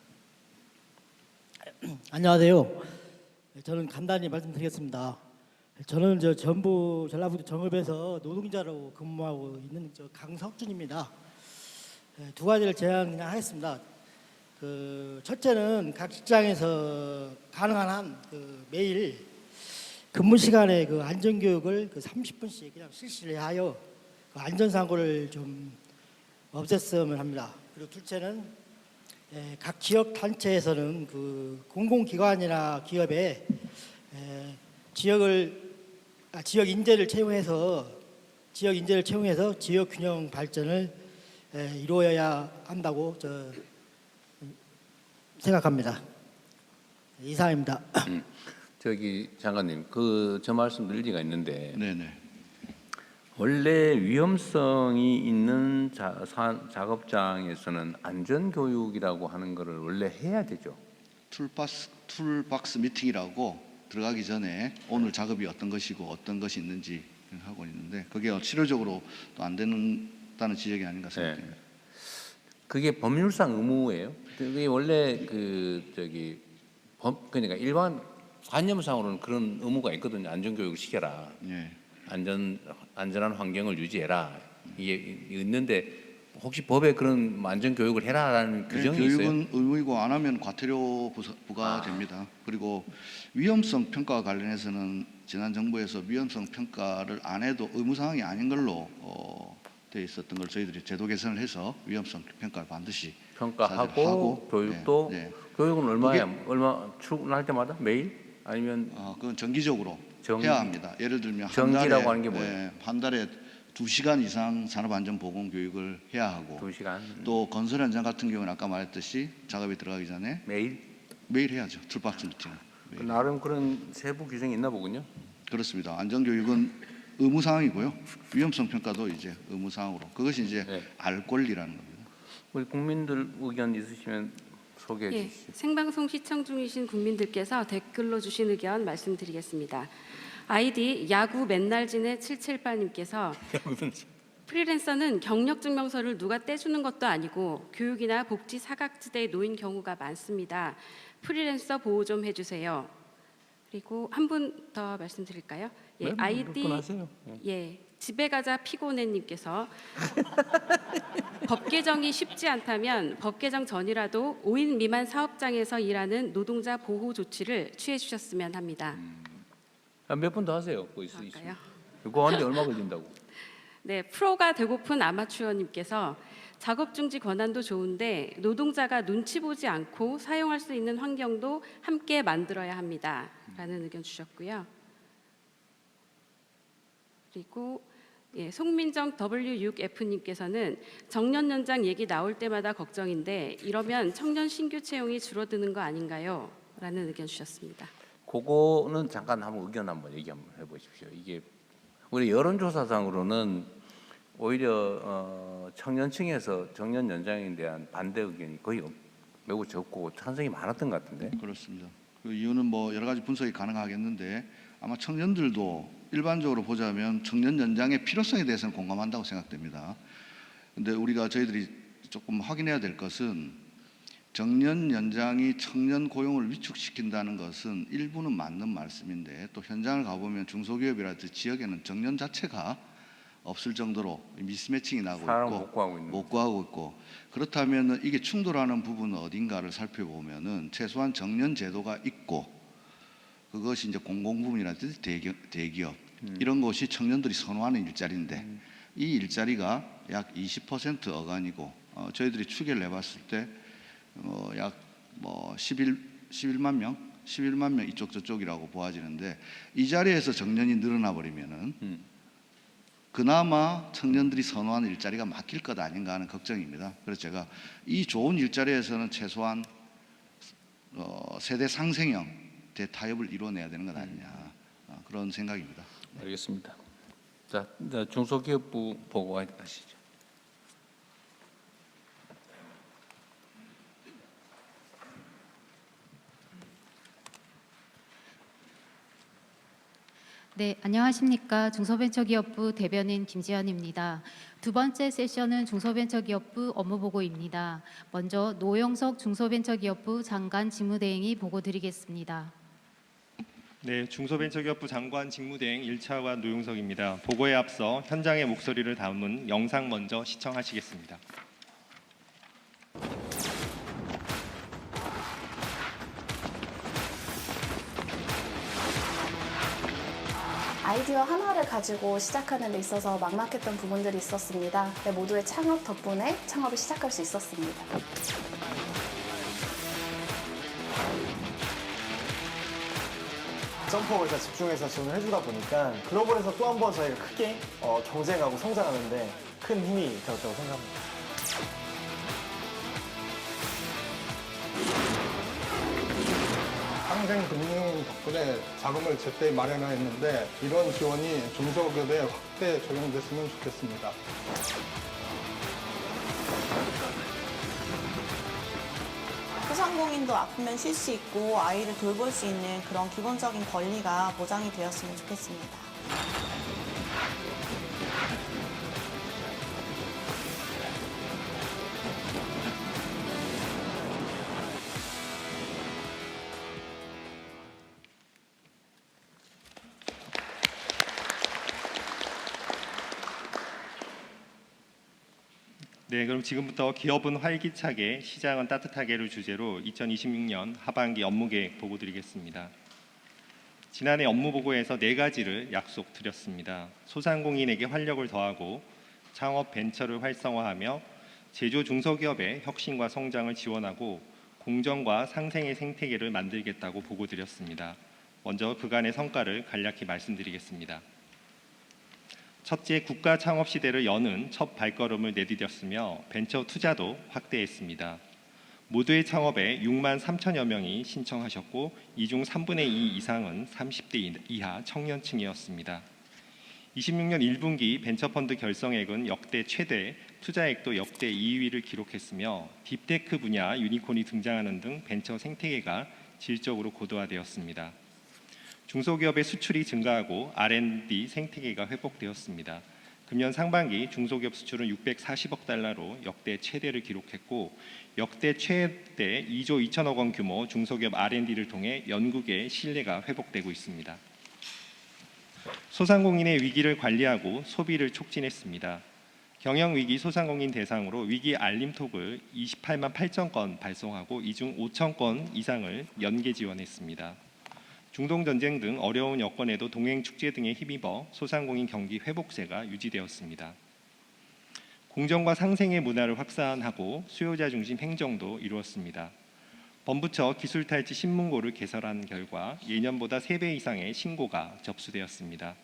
안녕하세요. 저는 간단히 말씀드리겠습니다. 저는 전부 전라북도 정읍에서 노동자로 근무하고 있는 강석준입니다. 두 가지를 제안 하겠습니다. 첫째는 각 직장에서 가능한 한 매일 근무 시간에 안전 교육을 30분씩 그냥 실시를 하여 안전 사고를 좀 없앴으면 합니다. 그리고 둘째는 각 지역 단체에서는 공공기관이나 기업에 지역 인재를 채용해서 지역 균형 발전을 이루어야 한다고 생각합니다. 이상입니다. 저기 장관님, 저 말씀 일리가 있는데 네네. 원래 위험성이 있는 작업장에서는 안전 교육이라고 하는 거를 원래 해야 되죠. 툴박스 미팅이라고 들어가기 전에 오늘 작업이 어떤 것이고 어떤 것이 있는지 하고 있는데 그게 실효적으로 또 안 된다는 지적이 아닌가 생각됩니다. 네. 그게 법률상 의무예요. 그게 원래 그러니까 일반 관념상으로는 그런 의무가 있거든요. 안전 교육을 시켜라. 예. 안전한 환경을 유지해라. 이게 있는데 혹시 법에 그런 안전 교육을 해라라는 규정이 교육은 있어요? 의무이고 안 하면 과태료 부과됩니다. 그리고 위험성 평가와 관련해서는 지난 정부에서 위험성 평가를 안 해도 의무 사항이 아닌 걸로 돼 있었던 걸 저희들이 제도 개선을 해서 위험성 평가를 반드시 평가하고 교육도 교육은 얼마 출근할 때마다 매일 아니면 그건 정기적으로 해야 합니다. 예를 들면 정기라고 하는 게 뭐예요? 한 달에 2시간 이상 산업안전보건 교육을 해야 하고 2시간 또 건설 현장 같은 경우는 아까 말했듯이 작업에 들어가기 전에 매일 해야죠. 툴박스 미팅. 나름 그런 세부 규정이 있나 보군요. 그렇습니다. 안전교육은 의무 사항이고요. 위험성 평가도 이제 의무 사항으로. 그것이 이제 알 권리라는 겁니다. 우리 국민들 의견 있으시면 소개해 주시죠. 생방송 시청 중이신 국민들께서 댓글로 주신 의견 말씀드리겠습니다. 아이디 야구 맨날 지내 778님께서 프리랜서는 경력증명서를 누가 떼주는 것도 아니고 교육이나 복지 사각지대에 놓인 경우가 많습니다. 프리랜서 보호 좀 해주세요. 그리고 한 분 더 말씀드릴까요? 예, 아이디 집에 가자 피곤해님께서 법 개정이 쉽지 않다면 법 개정 전이라도 5인 미만 사업장에서 일하는 노동자 보호 조치를 취해 주셨으면 합니다. 몇 분 더 하세요. 할까요? 그거 하는데 얼마 걸린다고? 네, 프로가 되고픈 아마추어님께서 작업 중지 권한도 좋은데 노동자가 눈치 보지 않고 사용할 수 있는 환경도 함께 만들어야 합니다. 라는 의견 주셨고요. 그리고 송민정 W6F님께서는 정년 연장 얘기 나올 때마다 걱정인데 이러면 청년 신규 채용이 줄어드는 거 아닌가요? 라는 의견 주셨습니다. 그거는 잠깐 한번 의견 한번 얘기 한번 해보십시오. 이게 우리 여론조사상으로는 오히려 청년층에서 정년 연장에 대한 반대 의견이 거의 매우 적고 찬성이 많았던 것 같은데. 그렇습니다. 그 이유는 뭐 여러 가지 분석이 가능하겠는데 아마 청년들도 일반적으로 보자면 청년 연장의 필요성에 대해서는 공감한다고 생각됩니다. 그런데 저희들이 조금 확인해야 될 것은 정년 연장이 청년 고용을 위축시킨다는 것은 일부는 맞는 말씀인데 또 현장을 가보면 중소기업이라든지 지역에는 정년 자체가 없을 정도로 미스매칭이 나고 있고 못 구하고 있고 그렇다면 이게 충돌하는 부분은 어딘가를 살펴보면은 최소한 정년 제도가 있고 그것이 이제 공공부문이라든지 대기업 이런 것이 청년들이 선호하는 일자리인데 이 일자리가 약 20% 어간이고 저희들이 추계를 해봤을 때 약 11만 명 이쪽 저쪽이라고 보아지는데 이 자리에서 정년이 늘어나 버리면은 그나마 청년들이 선호하는 일자리가 막힐 것 아닌가 하는 걱정입니다. 그래서 제가 이 좋은 일자리에서는 최소한 세대 상생형 대타협을 이루어내야 되는 것 아니냐 그런 생각입니다. 알겠습니다. 자, 중소기업부 보고하시죠. 네, 안녕하십니까. 중소벤처기업부 대변인 김지연입니다. 두 번째 세션은 중소벤처기업부 업무보고입니다. 먼저 노영석 중소벤처기업부 장관 직무대행이 보고드리겠습니다. 네, 중소벤처기업부 장관 직무대행 1차관 노용석입니다. 보고에 앞서 현장의 목소리를 담은 영상 먼저 시청하시겠습니다. 아이디어 하나를 가지고 시작하는 데 있어서 막막했던 부분들이 있었습니다. 모두의 창업 덕분에 창업을 시작할 수 있었습니다. 점프업을 다 집중해서 지원을 해주다 보니까 글로벌에서 또 한 번 저희가 크게 경쟁하고 성장하는데 큰 힘이 되었다고 생각합니다. 상생금융 덕분에 자금을 제때 마련했는데 이런 지원이 중소기업에 확대 적용됐으면 좋겠습니다. 소상공인도 아프면 쉴 수 있고 아이를 돌볼 수 있는 그런 기본적인 권리가 보장이 되었으면 좋겠습니다. 네, 그럼 지금부터 기업은 활기차게, 시장은 따뜻하게를 주제로 2026년 하반기 업무계획 보고 드리겠습니다. 지난해 업무보고에서 4가지를 약속드렸습니다. 소상공인에게 활력을 더하고 창업 벤처를 활성화하며 제조 중소기업의 혁신과 성장을 지원하고 공정과 상생의 생태계를 만들겠다고 보고 드렸습니다. 먼저 그간의 성과를 간략히 말씀드리겠습니다. 첫째, 국가 창업 시대를 여는 첫 발걸음을 내디뎠으며 벤처 투자도 확대했습니다. 모두의 창업에 6만 3천여 명이 신청하셨고 이 중 3분의 2 이상은 30대 이하 청년층이었습니다. 26년 1분기 벤처펀드 결성액은 역대 최대, 투자액도 역대 2위를 기록했으며 딥테크 분야 유니콘이 등장하는 등 벤처 생태계가 질적으로 고도화되었습니다. 중소기업의 수출이 증가하고 R&D 생태계가 회복되었습니다. 금년 상반기 중소기업 수출은 640억 달러로 역대 최대를 기록했고 역대 최대 2조 2천억 원 규모 중소기업 R&D를 통해 연구계의 신뢰가 회복되고 있습니다. 소상공인의 위기를 관리하고 소비를 촉진했습니다. 경영위기 소상공인 대상으로 위기 알림톡을 28만 8천 건 발송하고 이 중 5천 건 이상을 연계 지원했습니다. 중동전쟁 등 어려운 여건에도 동행축제 등에 힘입어 소상공인 경기 회복세가 유지되었습니다. 공정과 상생의 문화를 확산하고 수요자 중심 행정도 이루었습니다. 범부처 기술탈취 신문고를 개설한 결과 예년보다 3배 이상의 신고가 접수되었습니다.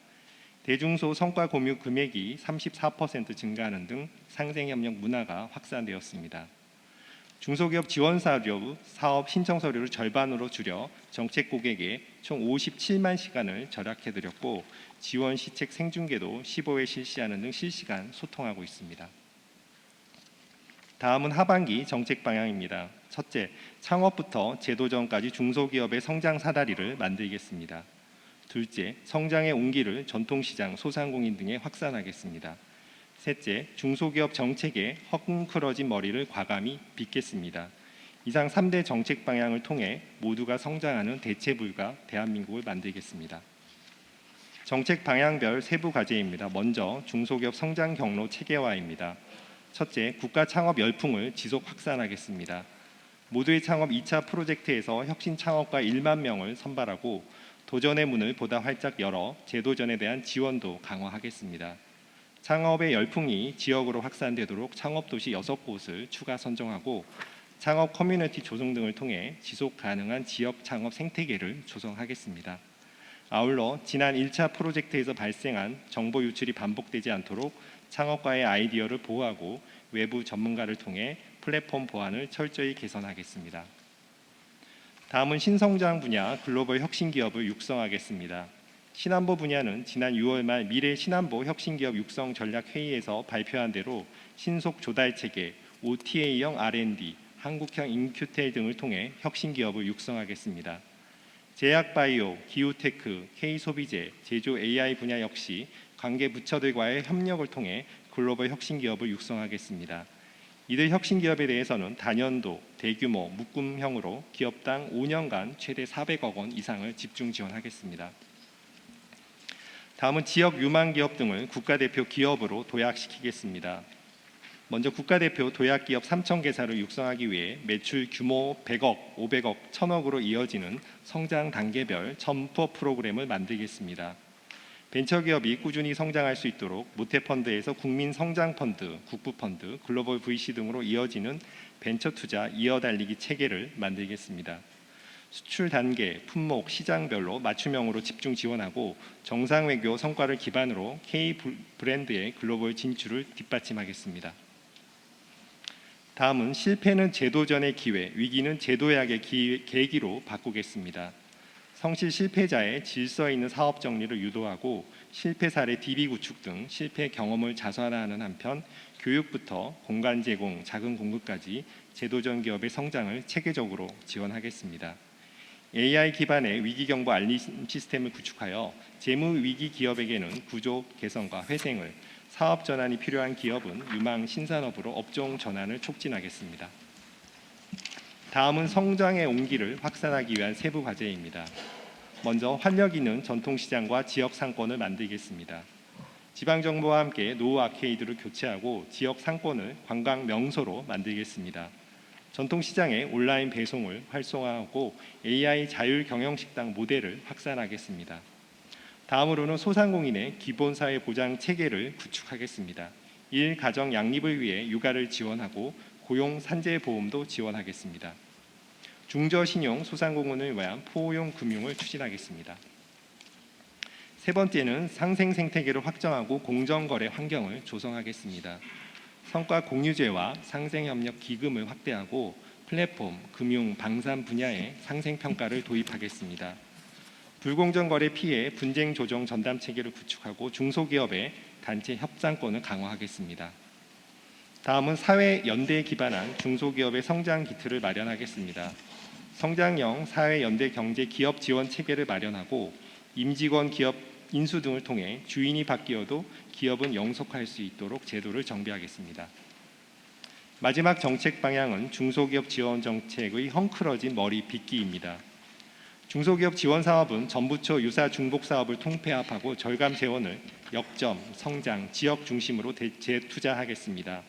대중소 성과 공유 금액이 34% 증가하는 등 상생협력 문화가 확산되었습니다. 중소기업 지원 사료 사업 신청 서류를 절반으로 줄여 정책 고객에 총 57만 시간을 절약해드렸고 지원 시책 생중계도 15회 실시하는 등 실시간 소통하고 있습니다. 다음은 하반기 정책 방향입니다. 첫째, 창업부터 제도전까지 중소기업의 성장 사다리를 만들겠습니다. 둘째, 성장의 온기를 전통시장, 소상공인 등에 확산하겠습니다. 셋째, 중소기업 정책에 헝클어진 머리를 과감히 빗겠습니다. 이상 3대 정책 방향을 통해 모두가 성장하는 대체불가 대한민국을 만들겠습니다. 정책 방향별 세부 과제입니다. 먼저 중소기업 성장 경로 체계화입니다. 첫째, 국가 창업 열풍을 지속 확산하겠습니다. 모두의 창업 2차 프로젝트에서 혁신 창업가 1만 명을 선발하고 도전의 문을 보다 활짝 열어 제도전에 대한 지원도 강화하겠습니다. 창업의 열풍이 지역으로 확산되도록 창업도시 6곳을 추가 선정하고 창업 커뮤니티 조성 등을 통해 지속 가능한 지역 창업 생태계를 조성하겠습니다. 아울러 지난 1차 프로젝트에서 발생한 정보 유출이 반복되지 않도록 창업가의 아이디어를 보호하고 외부 전문가를 통해 플랫폼 보안을 철저히 개선하겠습니다. 다음은 신성장 분야 글로벌 혁신 기업을 육성하겠습니다. 신안보 분야는 지난 6월 말 미래 신안보 혁신기업 육성 전략 회의에서 발표한 대로 신속 조달 체계, OTA형 R&D, 한국형 인큐텔 등을 통해 혁신 기업을 육성하겠습니다. 제약바이오, 기후테크, K소비재, 제조 AI 분야 역시 관계 부처들과의 협력을 통해 글로벌 혁신 기업을 육성하겠습니다. 이들 혁신 기업에 대해서는 다년도 대규모 묶음형으로 기업당 5년간 최대 400억 원 이상을 집중 지원하겠습니다. 다음은 지역 유망 기업 등을 국가대표 기업으로 도약시키겠습니다. 먼저 국가대표 도약기업 3,000개사를 육성하기 위해 매출 규모 100억, 500억, 1,000억으로 이어지는 성장 단계별 점퍼 프로그램을 만들겠습니다. 벤처기업이 꾸준히 성장할 수 있도록 모태펀드에서 국민성장펀드, 국부펀드, 글로벌 VC 등으로 이어지는 벤처투자 이어달리기 체계를 만들겠습니다. 수출 단계, 품목, 시장별로 맞춤형으로 집중 지원하고 정상외교 성과를 기반으로 K 브랜드의 글로벌 진출을 뒷받침하겠습니다. 다음은 실패는 제도전의 기회, 위기는 제도약의 계기로 바꾸겠습니다. 성실 실패자의 질서 있는 사업 정리를 유도하고 실패 사례 DB 구축 등 실패 경험을 자산화하는 한편 교육부터 공간 제공, 자금 공급까지 제도전 기업의 성장을 체계적으로 지원하겠습니다. AI 기반의 위기 경보 알림 시스템을 구축하여 재무 위기 기업에게는 구조 개선과 회생을, 사업 전환이 필요한 기업은 유망 신산업으로 업종 전환을 촉진하겠습니다. 다음은 성장의 온기를 확산하기 위한 세부 과제입니다. 먼저 활력 있는 전통시장과 지역 상권을 만들겠습니다. 지방정부와 함께 노후 아케이드를 교체하고 지역 상권을 관광 명소로 만들겠습니다. 전통시장의 온라인 배송을 활성화하고 AI 자율 경영식당 모델을 확산하겠습니다. 다음으로는 소상공인의 기본사회 보장 체계를 구축하겠습니다. 일 가정 양립을 위해 육아를 지원하고 고용 산재 보험도 지원하겠습니다. 중저신용 소상공인을 위한 포용 금융을 추진하겠습니다. 세 번째는 상생 생태계를 확정하고 공정거래 환경을 조성하겠습니다. 성과 공유제와 상생협력 기금을 확대하고 플랫폼, 금융, 방산 분야의 상생평가를 도입하겠습니다. 불공정 거래 피해 분쟁 조정 전담 체계를 구축하고 중소기업의 단체 협상권을 강화하겠습니다. 다음은 사회 연대에 기반한 중소기업의 성장 기틀을 마련하겠습니다. 성장형 사회 연대 경제 기업 지원 체계를 마련하고 임직원 기업 인수 등을 통해 주인이 바뀌어도 기업은 영속할 수 있도록 제도를 정비하겠습니다. 마지막 정책 방향은 중소기업 지원 정책의 헝클어진 머리 빗기입니다. 중소기업 지원 사업은 전부처 유사 중복 사업을 통폐합하고 절감 재원을 역점, 성장, 지역 중심으로 재투자하겠습니다.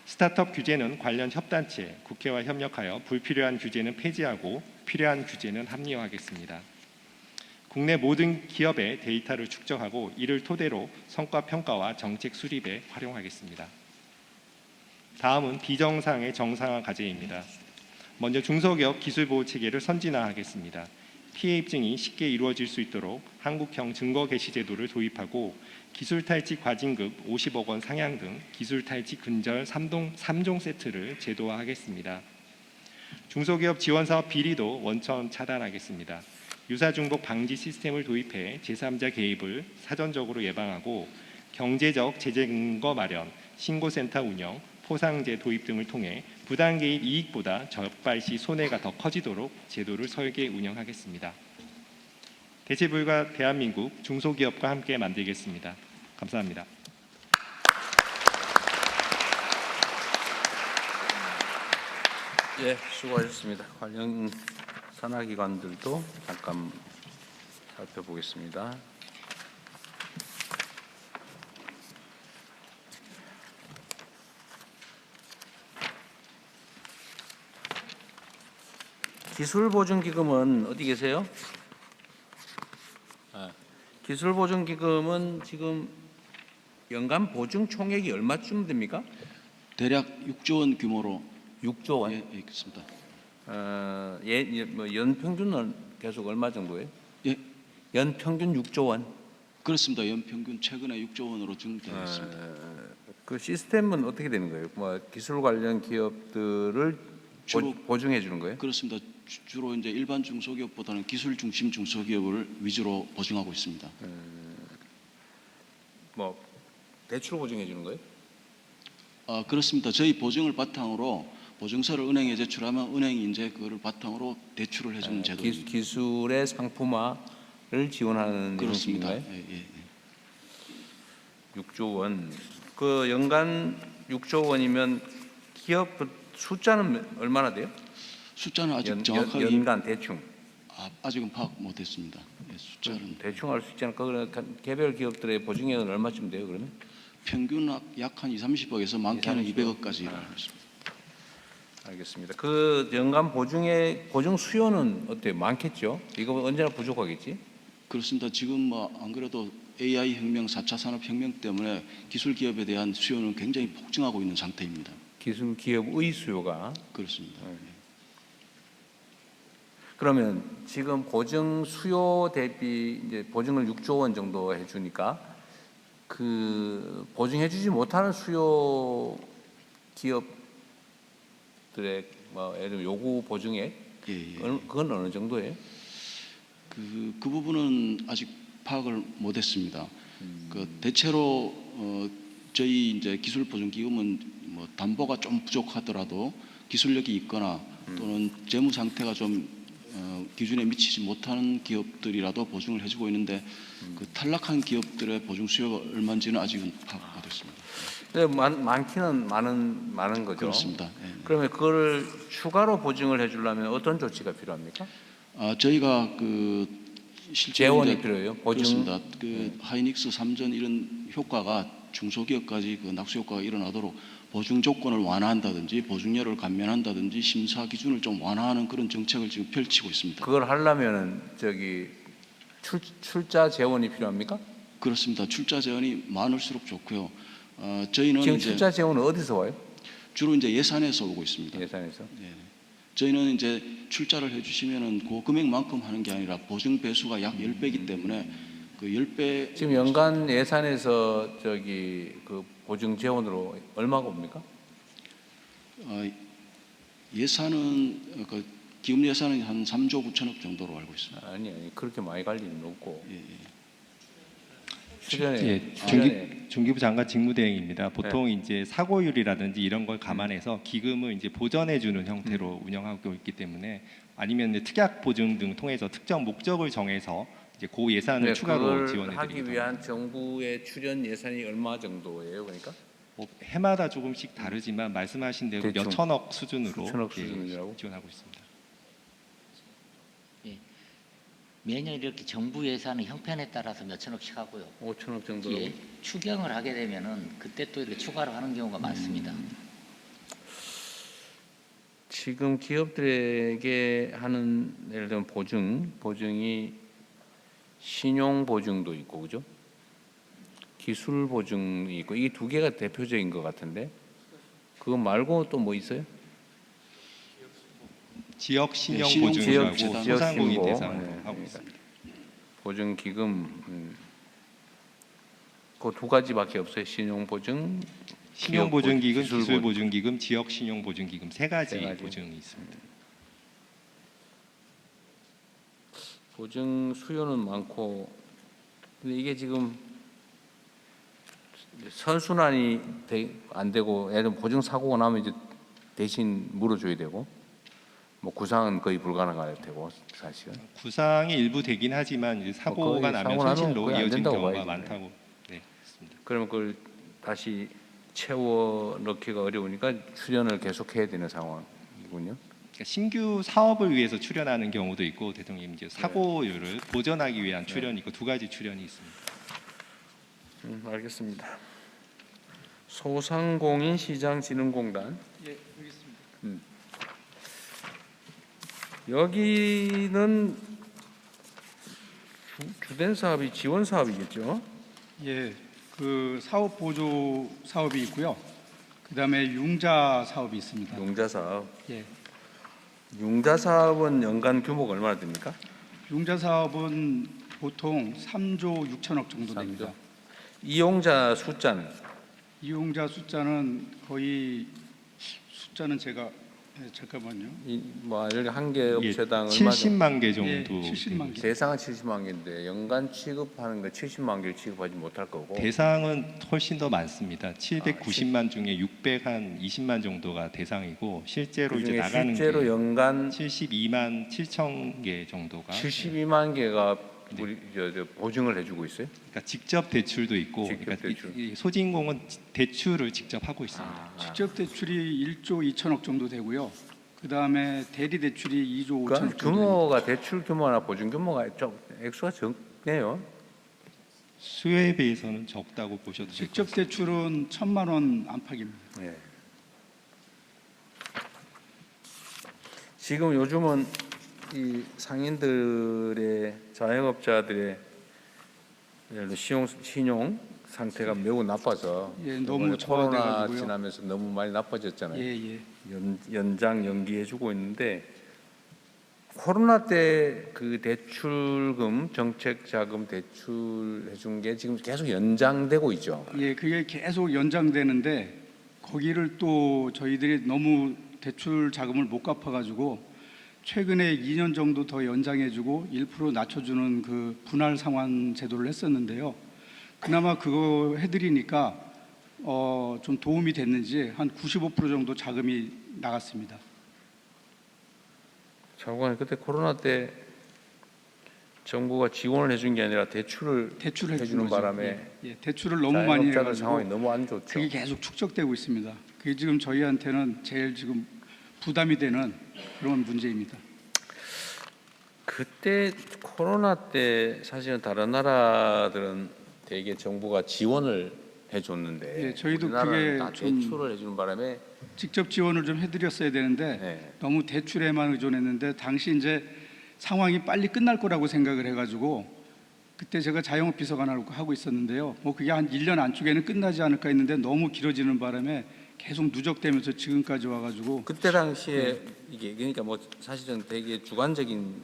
스타트업 규제는 관련 협단체, 국회와 협력하여 불필요한 규제는 폐지하고 필요한 규제는 합리화하겠습니다. 국내 모든 기업의 데이터를 축적하고 이를 토대로 성과 평가와 정책 수립에 활용하겠습니다. 다음은 비정상의 정상화 과제입니다. 먼저 중소기업 기술보호 체계를 선진화하겠습니다. 피해 입증이 쉽게 이루어질 수 있도록 한국형 증거 개시 제도를 도입하고 기술탈취 과징급 50억 원 상향 등 기술탈취 근절 3종 세트를 제도화하겠습니다. 중소기업 지원사업 비리도 원천 차단하겠습니다. 유사중복 방지 시스템을 도입해 제3자 개입을 사전적으로 예방하고 경제적 제재 근거 마련, 신고센터 운영, 포상제 도입 등을 통해 부당 개입 이익보다 적발 시 손해가 더 커지도록 제도를 설계 운영하겠습니다. 대체 불가 대한민국 중소기업과 함께 만들겠습니다. 감사합니다. 예, 수고하셨습니다. 관련 산하기관들도 잠깐 살펴보겠습니다. 기술보증기금은 어디 계세요? 기술보증기금은 지금 연간 보증 총액이 얼마쯤 됩니까? 대략 6조 원 규모로 6조 원? 예, 있습니다. 뭐 연평균은 계속 얼마 정도예요? 예, 연평균 6조 원? 그렇습니다. 연평균 최근에 6조 원으로 증대되어 있습니다. 그 시스템은 어떻게 되는 거예요? 뭐 기술 관련 기업들을 보증해 주는 거예요? 그렇습니다. 주로 이제 일반 중소기업보다는 기술 중심 중소기업을 위주로 보증하고 있습니다. 뭐 대출 보증해 주는 거예요? 그렇습니다. 저희 보증을 바탕으로 보증서를 은행에 제출하면 은행이 이제 그거를 바탕으로 대출을 해주는 제도입니다. 기술의 상품화를 지원하는 그렇습니다. 방식인가요? 예, 예. 6조 원. 그 연간 6조 원이면 기업 숫자는 얼마나 돼요? 숫자는 아직 정확하게 연간 대충. 아직은 파악 못했습니다. 예, 숫자는 대충 알 수 있지 않을까? 그러면 개별 기업들의 보증액은 얼마쯤 돼요? 그러면? 평균 약 한 2~30억에서 많게는 200억까지 알고 있습니다. 알겠습니다. 그 연간 보증 수요는 어때요? 많겠죠? 이거 언제나 부족하겠지? 그렇습니다. 지금 뭐 안 그래도 AI 혁명, 4차 산업혁명 때문에 기술 기업에 대한 수요는 굉장히 폭증하고 있는 상태입니다. 기술 기업의 수요가 그렇습니다. 그러면 지금 보증 수요 대비 이제 보증을 6조 원 정도 해주니까 그 보증해주지 못하는 수요 기업들의 뭐 예를 들면 요구 보증액 그건 어느 정도예요? 그 부분은 아직 파악을 못했습니다. 그 대체로 저희 이제 기술 보증 기금은 뭐 담보가 좀 부족하더라도 기술력이 있거나 또는 재무 상태가 좀 기준에 미치지 못하는 기업들이라도 보증을 해주고 있는데 그 탈락한 기업들의 보증 수요가 얼마인지는 아직은 파악 못했습니다. 많기는 많은 거죠. 그렇습니다. 그러면 그걸 추가로 보증을 해주려면 어떤 조치가 필요합니까? 저희가 그 실제 재원이 필요해요. 보증. 그렇습니다. 그 하이닉스 3전 이런 효과가 중소기업까지 그 낙수 효과가 일어나도록 보증 조건을 완화한다든지 보증료를 감면한다든지 심사 기준을 좀 완화하는 그런 정책을 지금 펼치고 있습니다. 그걸 하려면은 출자 재원이 필요합니까? 그렇습니다. 출자 재원이 많을수록 좋고요. 저희는 지금 이제 출자 재원은 어디서 와요? 주로 이제 예산에서 오고 있습니다. 예산에서. 네. 저희는 이제 출자를 해주시면은 그 금액만큼 하는 게 아니라 보증 배수가 약 10배이기 때문에 그 10배 지금 연간 예산에서 그 보증 재원으로 얼마가 옵니까? 예산은 그 기금 예산은 한 3조 9천억 정도로 알고 있습니다. 아니 그렇게 많이 갈 리는 없고. 중기부 장관 직무대행입니다. 보통 이제 사고율이라든지 이런 걸 감안해서 기금을 이제 보전해주는 형태로 운영하고 있기 때문에 아니면 특약 보증 등 통해서 특정 목적을 정해서 이제 고 예산을 추가로 지원해드리기도 하기 위한 정부의 출연 예산이 얼마 정도예요, 그러니까? 뭐 해마다 조금씩 다르지만 말씀하신 대로 몇 천억 수준으로 지원하고 있습니다. 매년 이렇게 정부 예산의 형편에 따라서 몇 천억씩 하고요. 5천억 정도. 추경을 하게 되면은 그때 또 이렇게 추가로 하는 경우가 많습니다. 지금 기업들에게 하는 예를 들면 보증이 신용 보증도 있고 그죠? 기술 보증이 있고 이 두 개가 대표적인 것 같은데 그거 말고 또 뭐 있어요? 지역 신용 보증이라고 소상공인 대상으로 하고 있습니다. 보증 기금 그 두 가지밖에 없어요. 신용 보증, 신용 보증 기금, 기술 보증 기금, 지역 신용 보증 기금 세 가지 보증이 있습니다. 보증 수요는 많고 근데 이게 지금 선순환이 안 되고 예를 들면 보증 사고가 나면 이제 대신 물어줘야 되고 뭐 구상은 거의 불가능할 테고 사실은 구상이 일부 되긴 하지만 이제 사고가 나면 손실로 이어진 경우가 많다고 했습니다. 그러면 그걸 다시 채워 넣기가 어려우니까 출연을 계속해야 되는 상황이군요. 그러니까 신규 사업을 위해서 출연하는 경우도 있고 대통령 이제 사고율을 보전하기 위한 출연이 있고 두 가지 출연이 있습니다. 알겠습니다. 소상공인 시장진흥공단. 예, 알겠습니다. 여기는 주된 사업이 지원 사업이겠죠? 예, 그 사업 보조 사업이 있고요. 그다음에 융자 사업이 있습니다. 융자 사업. 예. 융자 사업은 연간 규모가 얼마나 됩니까? 융자 사업은 보통 3조 6천억 정도 됩니다. 이용자 숫자는? 이용자 숫자는 거의 숫자는 제가 네, 잠깐만요. 뭐 한 개 업체당 얼마 70만 개 예, 정도. 70만 개. 대상은 70만 개인데 연간 취급하는 거 70만 개를 취급하지 못할 거고 대상은 훨씬 더 많습니다. 790만 중에 620만 정도가 대상이고 실제로 이제 그중에 나가는 실제로 게 연간 72만 7천 개 정도가 72만 개가 우리 저 보증을 해주고 있어요. 그러니까 직접 대출도 있고 직접 그러니까 대출. 이 소진공은 대출을 직접 하고 있습니다. 직접 대출이 1조 2천억 정도 되고요. 그 다음에 대리 대출이 2조 5천억 그러니까 정도. 규모가 대출 규모나 보증 규모가 좀 액수가 적네요. 수요에 비해서는 적다고 보셔도 될 것 직접 같습니다. 대출은 1,000만 원 안팎입니다. 네. 지금 요즘은 이 상인들의 자영업자들의 예를 들어 신용 상태가 매우 나빠서 예, 너무 이번에 코로나 저하돼가지고요. 지나면서 너무 많이 나빠졌잖아요. 예. 연장 연기해주고 있는데 코로나 때 그 대출금 정책 자금 대출해준 게 지금 계속 연장되고 있죠. 예, 그게 계속 연장되는데 거기를 또 저희들이 너무 대출 자금을 못 갚아가지고 최근에 2년 정도 더 연장해주고 1% 낮춰주는 그 분할 상환 제도를 했었는데요. 그나마 그거 해드리니까 좀 도움이 됐는지 한 95% 정도 자금이 나갔습니다. 장관님 그때 코로나 때 정부가 지원을 해준 게 아니라 대출을 해주는 거죠. 바람에 예, 대출을 너무 많이 자영업자들 해가지고 상황이 너무 안 좋죠. 그게 계속 축적되고 있습니다. 그게 지금 저희한테는 제일 지금 부담이 되는 그런 문제입니다. 그때 코로나 때 사실은 다른 나라들은 되게 정부가 지원을 해줬는데 예, 저희도 우리나라는 그게 다 좀 대출을 해주는 바람에 직접 지원을 좀 해드렸어야 되는데 네. 너무 대출에만 의존했는데 당시 이제 상황이 빨리 끝날 거라고 생각을 해가지고 그때 제가 자영업 비서관을 하고 있었는데요. 뭐 그게 한 1년 안쪽에는 끝나지 않을까 했는데 너무 길어지는 바람에 계속 누적되면서 지금까지 와가지고 그때 당시에 이게 그러니까 뭐 사실은 되게 주관적인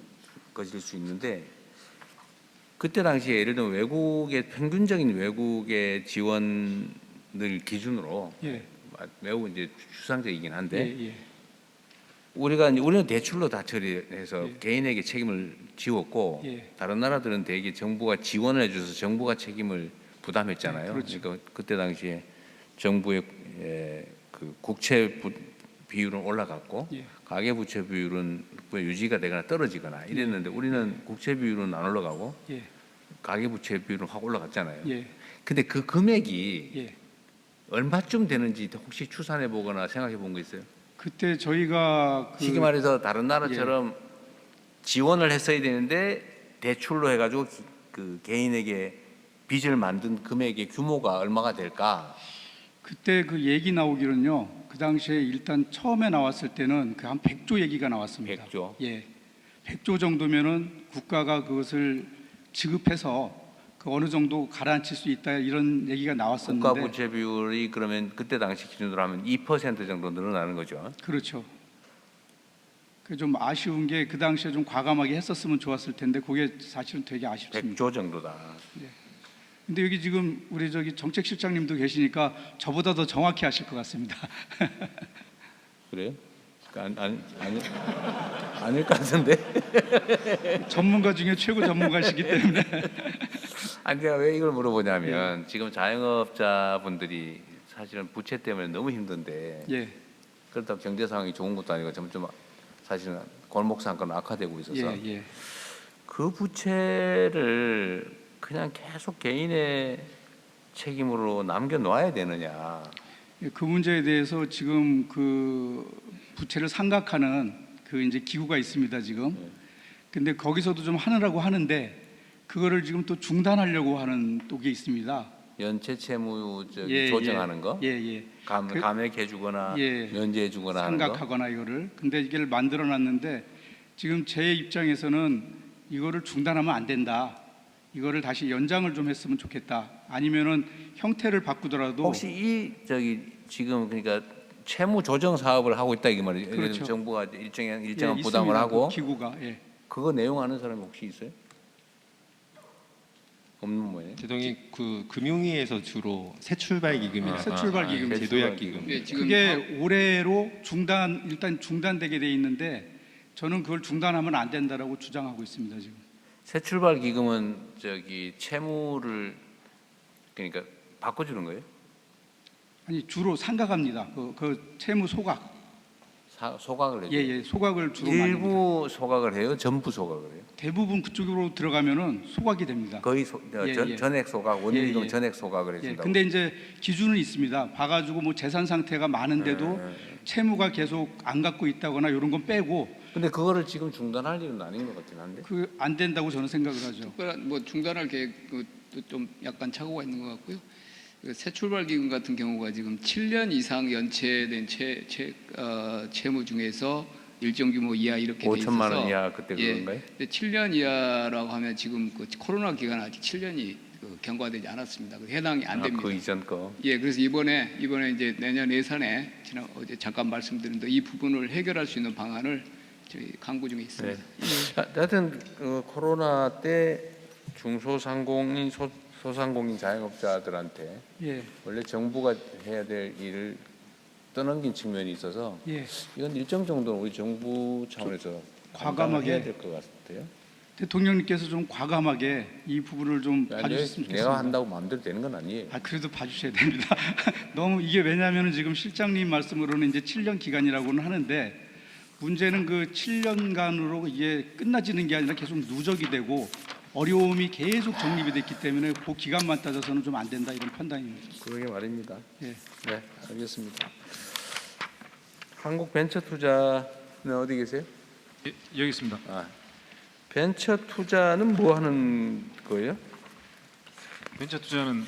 것일 수 있는데 그때 당시에 예를 들면 외국의 평균적인 외국의 지원을 기준으로 예. 매우 이제 추상적이긴 한데 예. 우리는 대출로 다 처리해서 예. 개인에게 책임을 지웠고 예. 다른 나라들은 대개 정부가 지원을 해줘서 정부가 책임을 부담했잖아요. 네, 그렇죠. 그러니까 그때 당시에 정부의 그 국채 비율은 올라갔고 예. 가계부채 비율은 유지가 되거나 떨어지거나 이랬는데 우리는 국채 비율은 안 올라가고 예. 가계부채 비율은 확 올라갔잖아요. 예. 근데 그 금액이 예. 얼마쯤 되는지 혹시 추산해 보거나 생각해 본 거 있어요? 그때 저희가 쉽게 말해서 다른 나라처럼 지원을 했어야 되는데 대출로 해가지고 그 개인에게 빚을 만든 금액의 규모가 얼마가 될까? 그때 그 얘기 나오기는요. 그 당시에 일단 처음에 나왔을 때는 그 한 100조 얘기가 나왔습니다. 100조? 예. 100조 정도면은 국가가 그것을 지급해서 그 어느 정도 가라앉힐 수 있다 이런 얘기가 나왔었는데 국가 부채 비율이 그러면 그때 당시 기준으로 하면 2% 정도 늘어나는 거죠. 그렇죠. 그 좀 아쉬운 게 그 당시에 좀 과감하게 했었으면 좋았을 텐데 그게 사실은 되게 아쉽습니다. 100조 정도다. 근데 여기 지금 우리 저기 정책실장님도 계시니까 저보다 더 정확히 하실 것 같습니다. 그래요? 아닐 것 같은데. 전문가 중에 최고 전문가시기 때문에. 아니 제가 왜 이걸 물어보냐면 지금 자영업자분들이 사실은 부채 때문에 너무 힘든데 예. 그렇다고 경제 상황이 좋은 것도 아니고 점점 사실은 골목 상권은 악화되고 있어서 예. 그 부채를 그냥 계속 개인의 책임으로 남겨놓아야 되느냐. 그 문제에 대해서 지금 그 부채를 상각하는 그 이제 기구가 있습니다 지금. 근데 거기서도 좀 하느라고 하는데 그거를 지금 또 중단하려고 하는 쪽이 있습니다. 연체 채무 조정하는 거, 예. 감액해주거나 면제해주거나 하는 거. 상각하거나 이거를. 근데 이걸 만들어놨는데 지금 제 입장에서는 이거를 중단하면 안 된다. 이거를 다시 연장을 좀 했으면 좋겠다. 아니면은 형태를 바꾸더라도 혹시 지금 그러니까 채무 조정 사업을 하고 있다 이게 말이죠. 그렇죠. 정부가 일정한 부담을 있습니다. 하고 그 기구가 그거 내용 아는 사람이 혹시 있어요? 없는 모양이에요. 대통령님, 그 금융위에서 주로 새출발 기금이나 새출발 기금, 제도약 기금. 그게 올해로 일단 중단되게 돼 있는데 저는 그걸 중단하면 안 된다라고 주장하고 있습니다 지금. 새 출발 기금은 저기 채무를 그러니까 바꿔주는 거예요? 아니 주로 상각합니다. 그 채무 소각. 소각을 해요? 예, 소각을 주로 많이 합니다. 일부 소각을 해요? 전부 소각을 해요? 대부분 그쪽으로 들어가면은 소각이 됩니다. 거의 예. 전액 소각, 원리금 예. 전액 소각을 해준다고. 근데 이제 기준은 있습니다. 봐가지고 뭐 재산 상태가 많은데도 채무가 계속 안 갖고 있다거나 이런 건 빼고. 근데 그거를 지금 중단할 일은 아닌 것 같긴 한데. 그 안 된다고 저는 생각을 하죠. 특별한 뭐 중단할 계획도 좀 약간 착오가 있는 것 같고요. 그 새출발 기금 같은 경우가 지금 7년 이상 연체된 채무 중에서 일정 규모 이하 이렇게 돼 있어서 5천만 원 이하 그때 그건가요? 근데 7년 이하라고 하면 지금 그 코로나 기간 아직 7년이 경과되지 않았습니다. 해당이 안 됩니다. 그 이전 거. 예, 그래서 이번에 이제 내년 예산에 어제 잠깐 말씀드린 이 부분을 해결할 수 있는 방안을 저희 강구 중에 있습니다. 네. 하여튼 코로나 때 중소상공인 소상공인 자영업자들한테 예. 원래 정부가 해야 될 일을 떠넘긴 측면이 있어서 예. 이건 일정 정도는 우리 정부 차원에서 과감하게 해야 될 것 같아요. 대통령님께서 좀 과감하게 이 부분을 좀 봐주셨으면 좋겠습니다. 내가 한다고 마음대로 되는 건 아니에요. 그래도 봐주셔야 됩니다. 너무 이게 왜냐하면 지금 실장님 말씀으로는 이제 7년 기간이라고는 하는데 문제는 그 7년간으로 이게 끝나지는 게 아니라 계속 누적이 되고 어려움이 계속 정립이 됐기 때문에 그 기간만 따져서는 좀 안 된다 이런 판단입니다. 그러게 말입니다. 예. 네, 알겠습니다. 한국벤처투자는 어디 계세요? 예, 여기 있습니다. 벤처투자는 뭐 하는 거예요? 벤처 투자는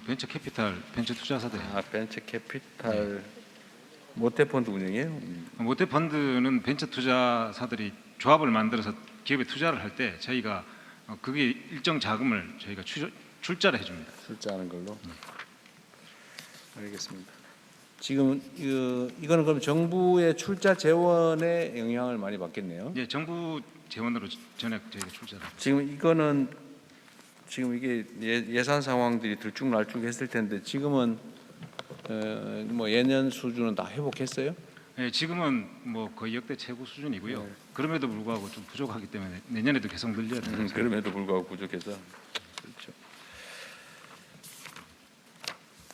벤처 캐피탈, 벤처 투자사들. 벤처 캐피탈 모태펀드 운영이에요? 모태펀드는 벤처 투자사들이 조합을 만들어서 기업에 투자를 할 때 저희가 그게 일정 자금을 저희가 출자를 해줍니다. 출자하는 걸로. 알겠습니다. 지금 이거는 그럼 정부의 출자 재원에 영향을 많이 받겠네요. 예, 정부 재원으로 전액 저희가 출자를. 지금 이거는 지금 이게 예산 상황들이 들쭉날쭉했을 텐데 지금은 뭐 예년 수준은 다 회복했어요? 예, 지금은 뭐 거의 역대 최고 수준이고요. 네. 그럼에도 불구하고 좀 부족하기 때문에 내년에도 계속 늘려야 돼요. 그럼에도 불구하고 부족해서 그렇죠.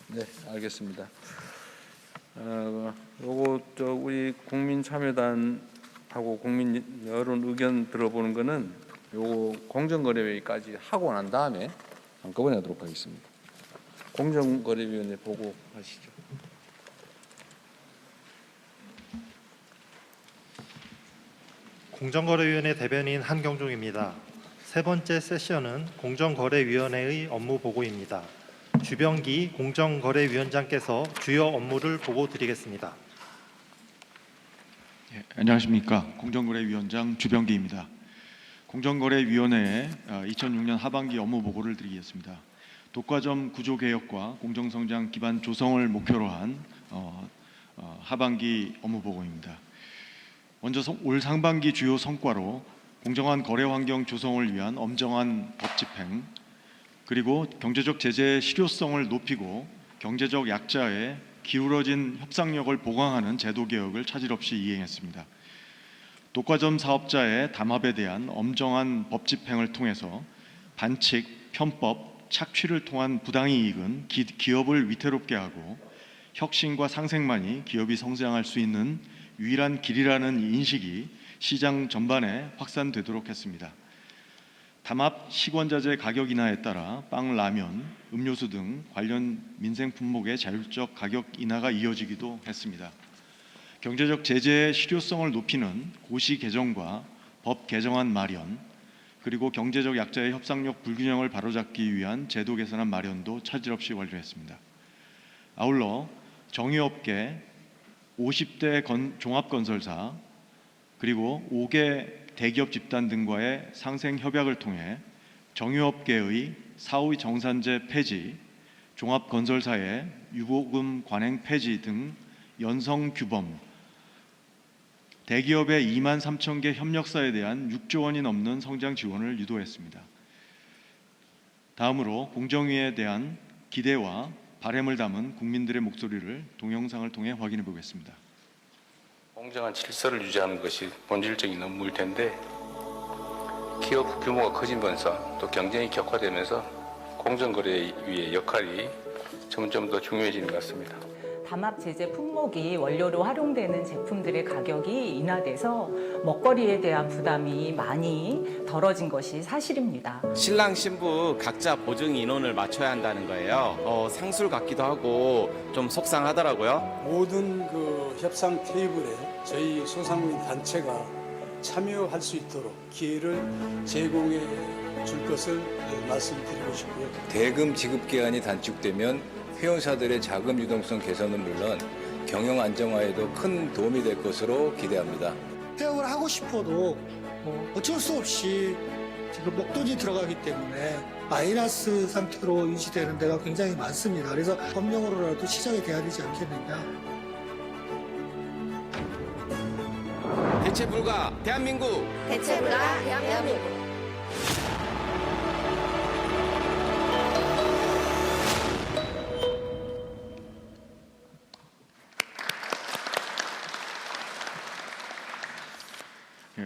네, 알겠습니다. 요거 우리 국민참여단하고 국민 여론 의견 들어보는 거는 요거 공정거래위까지 하고 난 다음에 한꺼번에 하도록 하겠습니다. 공정거래위원회 보고 하시죠. 공정거래위원회 대변인 한경종입니다. 세 번째 세션은 공정거래위원회의 업무 보고입니다. 주병기 공정거래위원장께서 주요 업무를 보고 드리겠습니다. 안녕하십니까. 공정거래위원장 주병기입니다. 공정거래위원회에 2006년 하반기 업무 보고를 드리겠습니다. 독과점 구조 개혁과 공정성장 기반 조성을 목표로 한 하반기 업무 보고입니다. 먼저 올 상반기 주요 성과로 공정한 거래 환경 조성을 위한 엄정한 법 집행, 그리고 경제적 제재의 실효성을 높이고 경제적 약자의 기울어진 협상력을 보강하는 제도 개혁을 차질 없이 이행했습니다. 독과점 사업자의 담합에 대한 엄정한 법 집행을 통해서 반칙, 편법, 착취를 통한 부당이익은 기업을 위태롭게 하고 혁신과 상생만이 기업이 성장할 수 있는 유일한 길이라는 인식이 시장 전반에 확산되도록 했습니다. 담합 식원자재 가격 인하에 따라 빵, 라면, 음료수 등 관련 민생 품목의 자율적 가격 인하가 이어지기도 했습니다. 경제적 제재의 실효성을 높이는 고시 개정과 법 개정안 마련, 그리고 경제적 약자의 협상력 불균형을 바로잡기 위한 제도 개선안 마련도 차질 없이 완료했습니다. 아울러 정유업계 50대 종합건설사 그리고 5개 대기업 집단 등과의 상생 협약을 통해 정유업계의 사후 정산제 폐지, 종합건설사의 유보금 관행 폐지 등 연성 규범, 대기업의 2만 3천 개 협력사에 대한 6조 원이 넘는 성장 지원을 유도했습니다. 다음으로 공정위에 대한 기대와 바람을 담은 국민들의 목소리를 동영상을 통해 확인해 보겠습니다. 공정한 질서를 유지하는 것이 본질적인 업무일 텐데 기업 규모가 커지면서 또 경쟁이 격화되면서 공정거래위의 역할이 점점 더 중요해지는 것 같습니다. 담합 제재 품목이 원료로 활용되는 제품들의 가격이 인하돼서 먹거리에 대한 부담이 많이 덜어진 것이 사실입니다. 신랑 신부 각자 보증 인원을 맞춰야 한다는 거예요. 상술 같기도 하고 좀 속상하더라고요. 모든 그 협상 테이블에 저희 소상공인 단체가 참여할 수 있도록 기회를 제공해 줄 것을 말씀드리고 싶고요. 대금 지급 기한이 단축되면 회원사들의 자금 유동성 개선은 물론 경영 안정화에도 큰 도움이 될 것으로 기대합니다. 폐업을 하고 싶어도 어쩔 수 없이 지금 목돈이 들어가기 때문에 마이너스 상태로 유지되는 데가 굉장히 많습니다. 그래서 법령으로라도 시작이 돼야 되지 않겠느냐. 대체 불가 대한민국. 대체 불가 대한민국.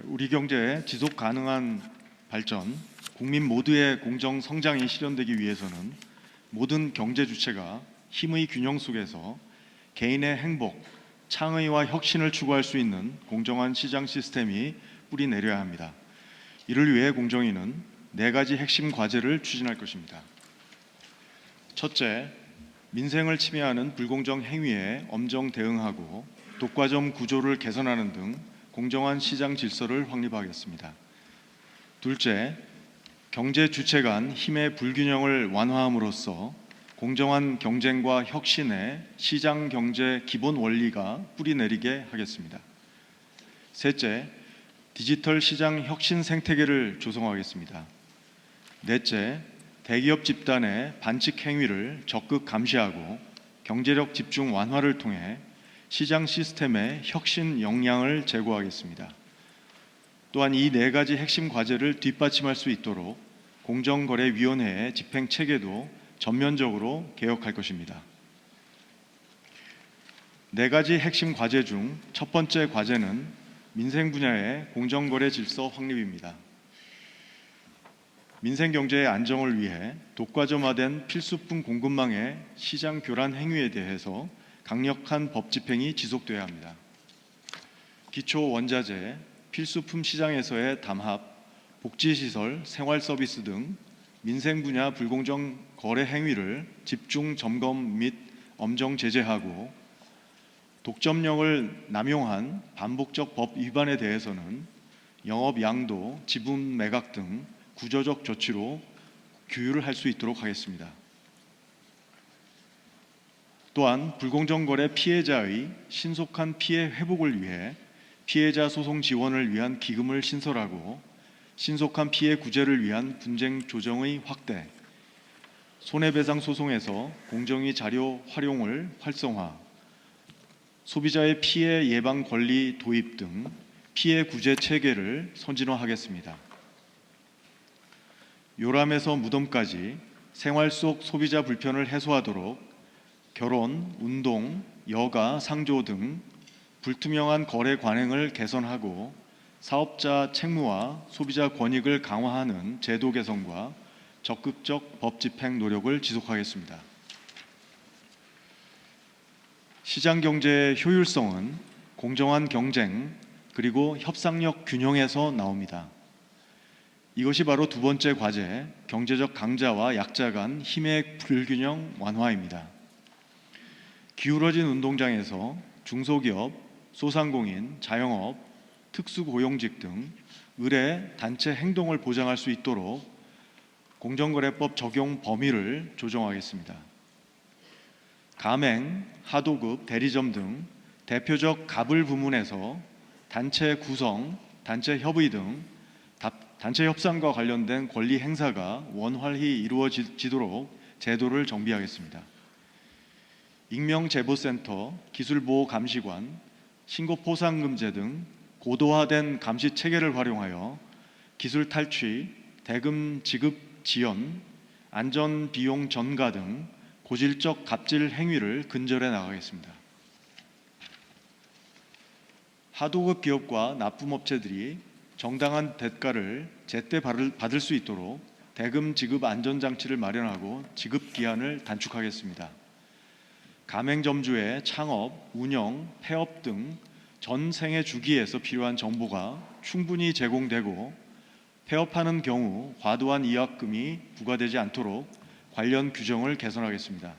우리 경제의 지속 가능한 발전, 국민 모두의 공정 성장이 실현되기 위해서는 모든 경제 주체가 힘의 균형 속에서 개인의 행복, 창의와 혁신을 추구할 수 있는 공정한 시장 시스템이 뿌리 내려야 합니다. 이를 위해 공정위는 4가지 핵심 과제를 추진할 것입니다. 첫째, 민생을 침해하는 불공정 행위에 엄정 대응하고 독과점 구조를 개선하는 등 공정한 시장 질서를 확립하겠습니다. 둘째, 경제 주체 간 힘의 불균형을 완화함으로써 공정한 경쟁과 혁신의 시장 경제 기본 원리가 뿌리내리게 하겠습니다. 셋째, 디지털 시장 혁신 생태계를 조성하겠습니다. 넷째, 대기업 집단의 반칙 행위를 적극 감시하고 경제력 집중 완화를 통해 시장 시스템의 혁신 역량을 제고하겠습니다. 또한 이 4가지 핵심 과제를 뒷받침할 수 있도록 공정거래위원회의 집행 체계도 전면적으로 개혁할 것입니다. 4가지 핵심 과제 중 첫 번째 과제는 민생 분야의 공정거래 질서 확립입니다. 민생 경제의 안정을 위해 독과점화된 필수품 공급망의 시장 교란 행위에 대해서 강력한 법 집행이 지속돼야 합니다. 기초 원자재, 필수품 시장에서의 담합, 복지시설, 생활서비스 등 민생 분야 불공정 거래 행위를 집중 점검 및 엄정 제재하고 독점력을 남용한 반복적 법 위반에 대해서는 영업 양도, 지분 매각 등 구조적 조치로 규율을 할 수 있도록 하겠습니다. 또한 불공정 거래 피해자의 신속한 피해 회복을 위해 피해자 소송 지원을 위한 기금을 신설하고 신속한 피해 구제를 위한 분쟁 조정의 확대, 손해배상 소송에서 공정위 자료 활용을 활성화, 소비자의 피해 예방 권리 도입 등 피해 구제 체계를 선진화하겠습니다. 요람에서 무덤까지 생활 속 소비자 불편을 해소하도록 결혼, 운동, 여가, 상조 등 불투명한 거래 관행을 개선하고 사업자 책무와 소비자 권익을 강화하는 제도 개선과 적극적 법 집행 노력을 지속하겠습니다. 시장 경제의 효율성은 공정한 경쟁 그리고 협상력 균형에서 나옵니다. 이것이 바로 두 번째 과제, 경제적 강자와 약자 간 힘의 불균형 완화입니다. 기울어진 운동장에서 중소기업, 소상공인, 자영업, 특수고용직 등 의뢰, 단체 행동을 보장할 수 있도록 공정거래법 적용 범위를 조정하겠습니다. 가맹, 하도급, 대리점 등 대표적 갑을 부문에서 단체 구성, 단체 협의 등 단체 협상과 관련된 권리 행사가 원활히 이루어지도록 제도를 정비하겠습니다. 익명제보센터, 기술보호감시관, 신고포상금제 등 고도화된 감시 체계를 활용하여 기술 탈취, 대금 지급 지연, 안전 비용 전가 등 고질적 갑질 행위를 근절해 나가겠습니다. 하도급 기업과 납품업체들이 정당한 대가를 제때 받을 수 있도록 대금 지급 안전장치를 마련하고 지급 기한을 단축하겠습니다. 가맹점주의 창업, 운영, 폐업 등 전 생애 주기에서 필요한 정보가 충분히 제공되고 폐업하는 경우 과도한 이학금이 부과되지 않도록 관련 규정을 개선하겠습니다.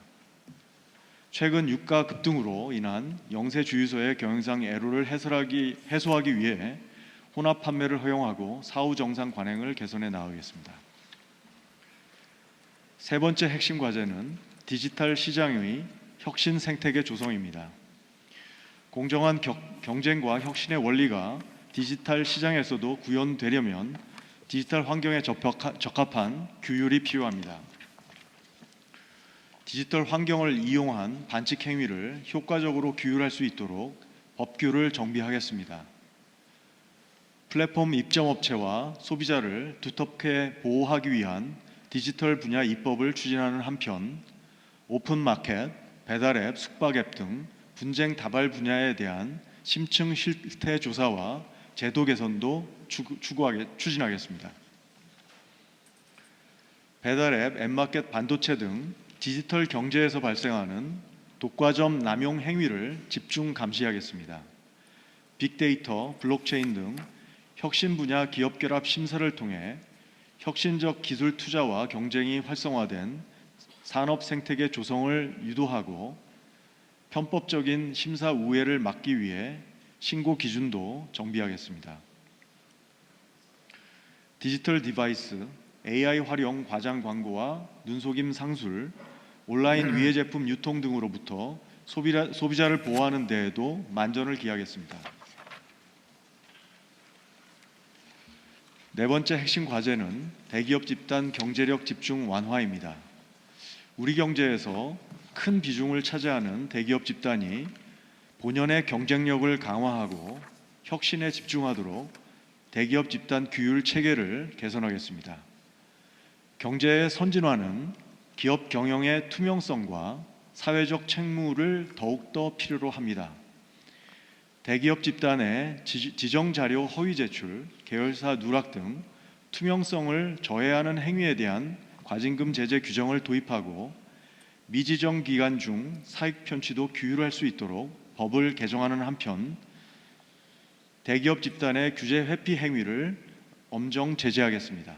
최근 유가 급등으로 인한 영세 주유소의 경영상 애로를 해소하기 위해 혼합 판매를 허용하고 사후 정상 관행을 개선해 나가겠습니다. 세 번째 핵심 과제는 디지털 시장의 혁신 생태계 조성입니다. 공정한 경쟁과 혁신의 원리가 디지털 시장에서도 구현되려면 디지털 환경에 적합한 규율이 필요합니다. 디지털 환경을 이용한 반칙 행위를 효과적으로 규율할 수 있도록 법규를 정비하겠습니다. 플랫폼 입점업체와 소비자를 두텁게 보호하기 위한 디지털 분야 입법을 추진하는 한편 오픈마켓, 배달앱, 숙박앱 등 분쟁 다발 분야에 대한 심층 실태 조사와 제도 개선도 추진하겠습니다. 배달앱, 앱마켓, 반도체 등 디지털 경제에서 발생하는 독과점 남용 행위를 집중 감시하겠습니다. 빅데이터, 블록체인 등 혁신 분야 기업 결합 심사를 통해 혁신적 기술 투자와 경쟁이 활성화된 산업 생태계 조성을 유도하고 편법적인 심사 우회를 막기 위해 신고 기준도 정비하겠습니다. 디지털 디바이스, AI 활용 과장 광고와 눈속임 상술, 온라인 위해 제품 유통 등으로부터 소비자를 보호하는 데에도 만전을 기하겠습니다. 네 번째 핵심 과제는 대기업 집단 경제력 집중 완화입니다. 우리 경제에서 큰 비중을 차지하는 대기업 집단이 본연의 경쟁력을 강화하고 혁신에 집중하도록 대기업 집단 규율 체계를 개선하겠습니다. 경제의 선진화는 기업 경영의 투명성과 사회적 책무를 더욱더 필요로 합니다. 대기업 집단의 지정자료 허위 제출, 계열사 누락 등 투명성을 저해하는 행위에 대한 과징금 제재 규정을 도입하고 미지정 기간 중 사익 편취도 규율할 수 있도록 법을 개정하는 한편 대기업 집단의 규제 회피 행위를 엄정 제재하겠습니다.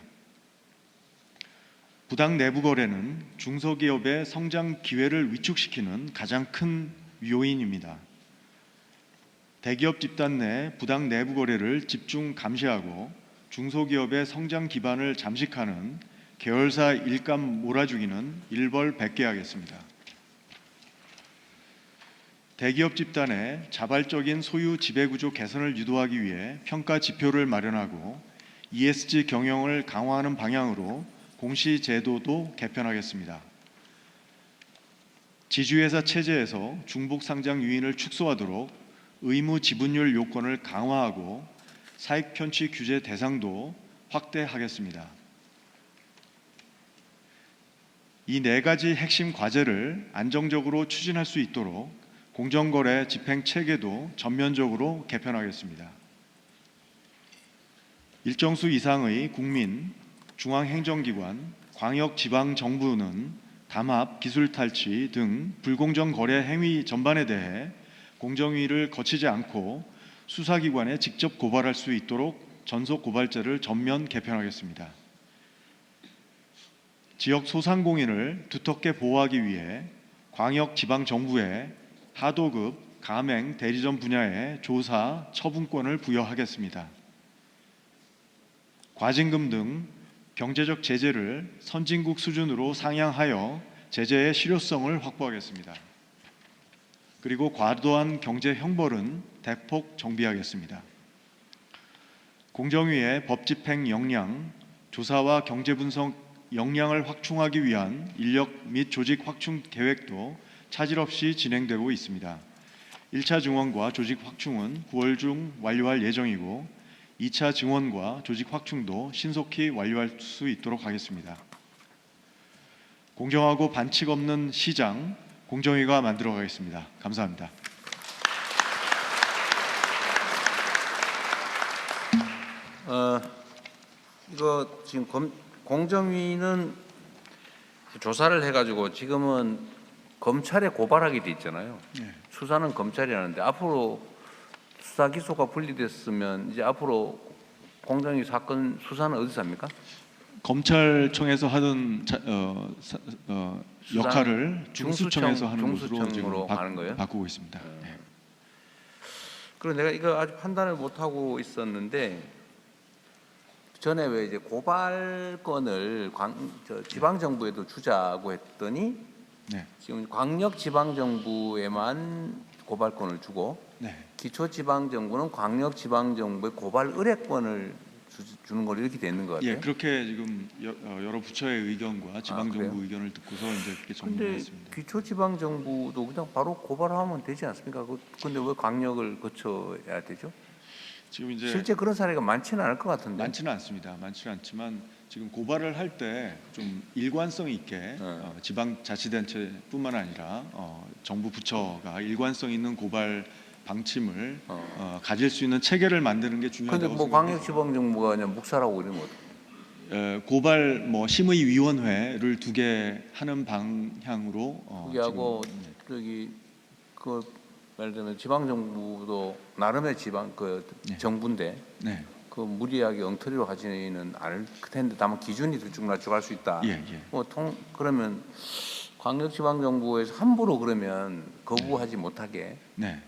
부당 내부 거래는 중소기업의 성장 기회를 위축시키는 가장 큰 요인입니다. 대기업 집단 내 부당 내부 거래를 집중 감시하고 중소기업의 성장 기반을 잠식하는 계열사 일감 몰아주기는 일벌백계하겠습니다. 대기업 집단의 자발적인 소유 지배구조 개선을 유도하기 위해 평가 지표를 마련하고 ESG 경영을 강화하는 방향으로 공시제도도 개편하겠습니다. 지주회사 체제에서 중복 상장 유인을 축소하도록 의무 지분율 요건을 강화하고 사익 편취 규제 대상도 확대하겠습니다. 이 네 가지 핵심 과제를 안정적으로 추진할 수 있도록 공정거래 집행 체계도 전면적으로 개편하겠습니다. 일정 수 이상의 국민, 중앙행정기관, 광역지방정부는 담합, 기술탈취 등 불공정 거래 행위 전반에 대해 공정위를 거치지 않고 수사기관에 직접 고발할 수 있도록 전속 고발제를 전면 개편하겠습니다. 지역 소상공인을 두텁게 보호하기 위해 광역지방정부에 하도급, 가맹, 대리점 분야의 조사, 처분권을 부여하겠습니다. 과징금 등 경제적 제재를 선진국 수준으로 상향하여 제재의 실효성을 확보하겠습니다. 그리고 과도한 경제 형벌은 대폭 정비하겠습니다. 공정위의 법 집행 역량, 조사와 경제 분석 역량을 확충하기 위한 인력 및 조직 확충 계획도 차질 없이 진행되고 있습니다. 1차 증원과 조직 확충은 9월 중 완료할 예정이고 2차 증원과 조직 확충도 신속히 완료할 수 있도록 하겠습니다. 공정하고 반칙 없는 시장 공정위가 만들어 가겠습니다. 감사합니다. 이거 지금 공정위는 조사를 해가지고 지금은 검찰에 고발하게 돼 있잖아요. 네. 수사는 검찰이 하는데 앞으로 수사 기소가 분리됐으면 이제 앞으로 공정위 사건 수사는 어디서 합니까? 검찰청에서 하던 역할을 중수청에서 하는 것으로 중수청으로 지금 하는 거예요? 바꾸고 있습니다. 네. 그리고 내가 이거 아직 판단을 못 하고 있었는데 전에 왜 이제 고발권을 지방 정부에도 주자고 했더니 네. 지금 광역 지방 정부에만 고발권을 주고 네. 기초 지방 정부는 광역 지방 정부의 고발 의뢰권을 주는 걸로 이렇게 되는 것 같아요. 예, 그렇게 지금 여러 부처의 의견과 지방 그래요? 정부 의견을 듣고서 이제 그렇게 근데 정리했습니다. 기초 지방 정부도 그냥 바로 고발하면 되지 않습니까? 근데 왜 광역을 거쳐야 되죠? 지금 이제 실제 그런 사례가 많지는 않을 것 같은데. 많지는 않습니다. 많지는 않지만 지금 고발을 할 때 좀 일관성 있게 지방자치단체뿐만 아니라 정부 부처가 일관성 있는 고발 방침을 가질 수 있는 체계를 만드는 게 중요하다고 근데 뭐 생각합니다. 광역지방정부가 그냥 묵살하고 이러면 어떡해요? 고발 심의위원회를 두게 하는 방향으로 그게 하고 저기 그 예를 들면 지방정부도 나름의 지방 정부인데 네. 그 무리하게 엉터리로 하지는 않을 텐데 다만 기준이 들쭉날쭉할 수 있다. 예. 그러면 광역지방정부에서 함부로 그러면 거부하지 못하게. 네.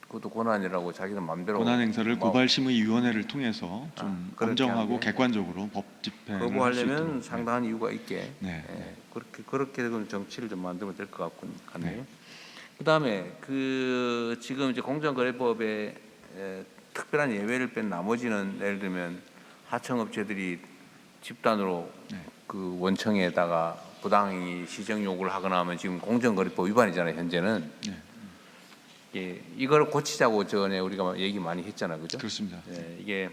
그것도 권한이라고 자기는 마음대로 권한 행사를 고발심의위원회를 통해서 좀 엄정하고 객관적으로 법 집행을 할 수 거부하려면 있도록. 상당한 이유가 있게 네. 그렇게 정치를 좀 만들면 될 것 같네요. 네. 그다음에 지금 이제 공정거래법에 특별한 예외를 뺀 나머지는 예를 들면 하청업체들이 집단으로 그 원청에다가 부당히 시정 요구를 하거나 하면 지금 공정거래법 위반이잖아요. 현재는. 예, 이걸 고치자고 전에 우리가 얘기 많이 했잖아요, 그죠? 그렇습니다. 예, 이게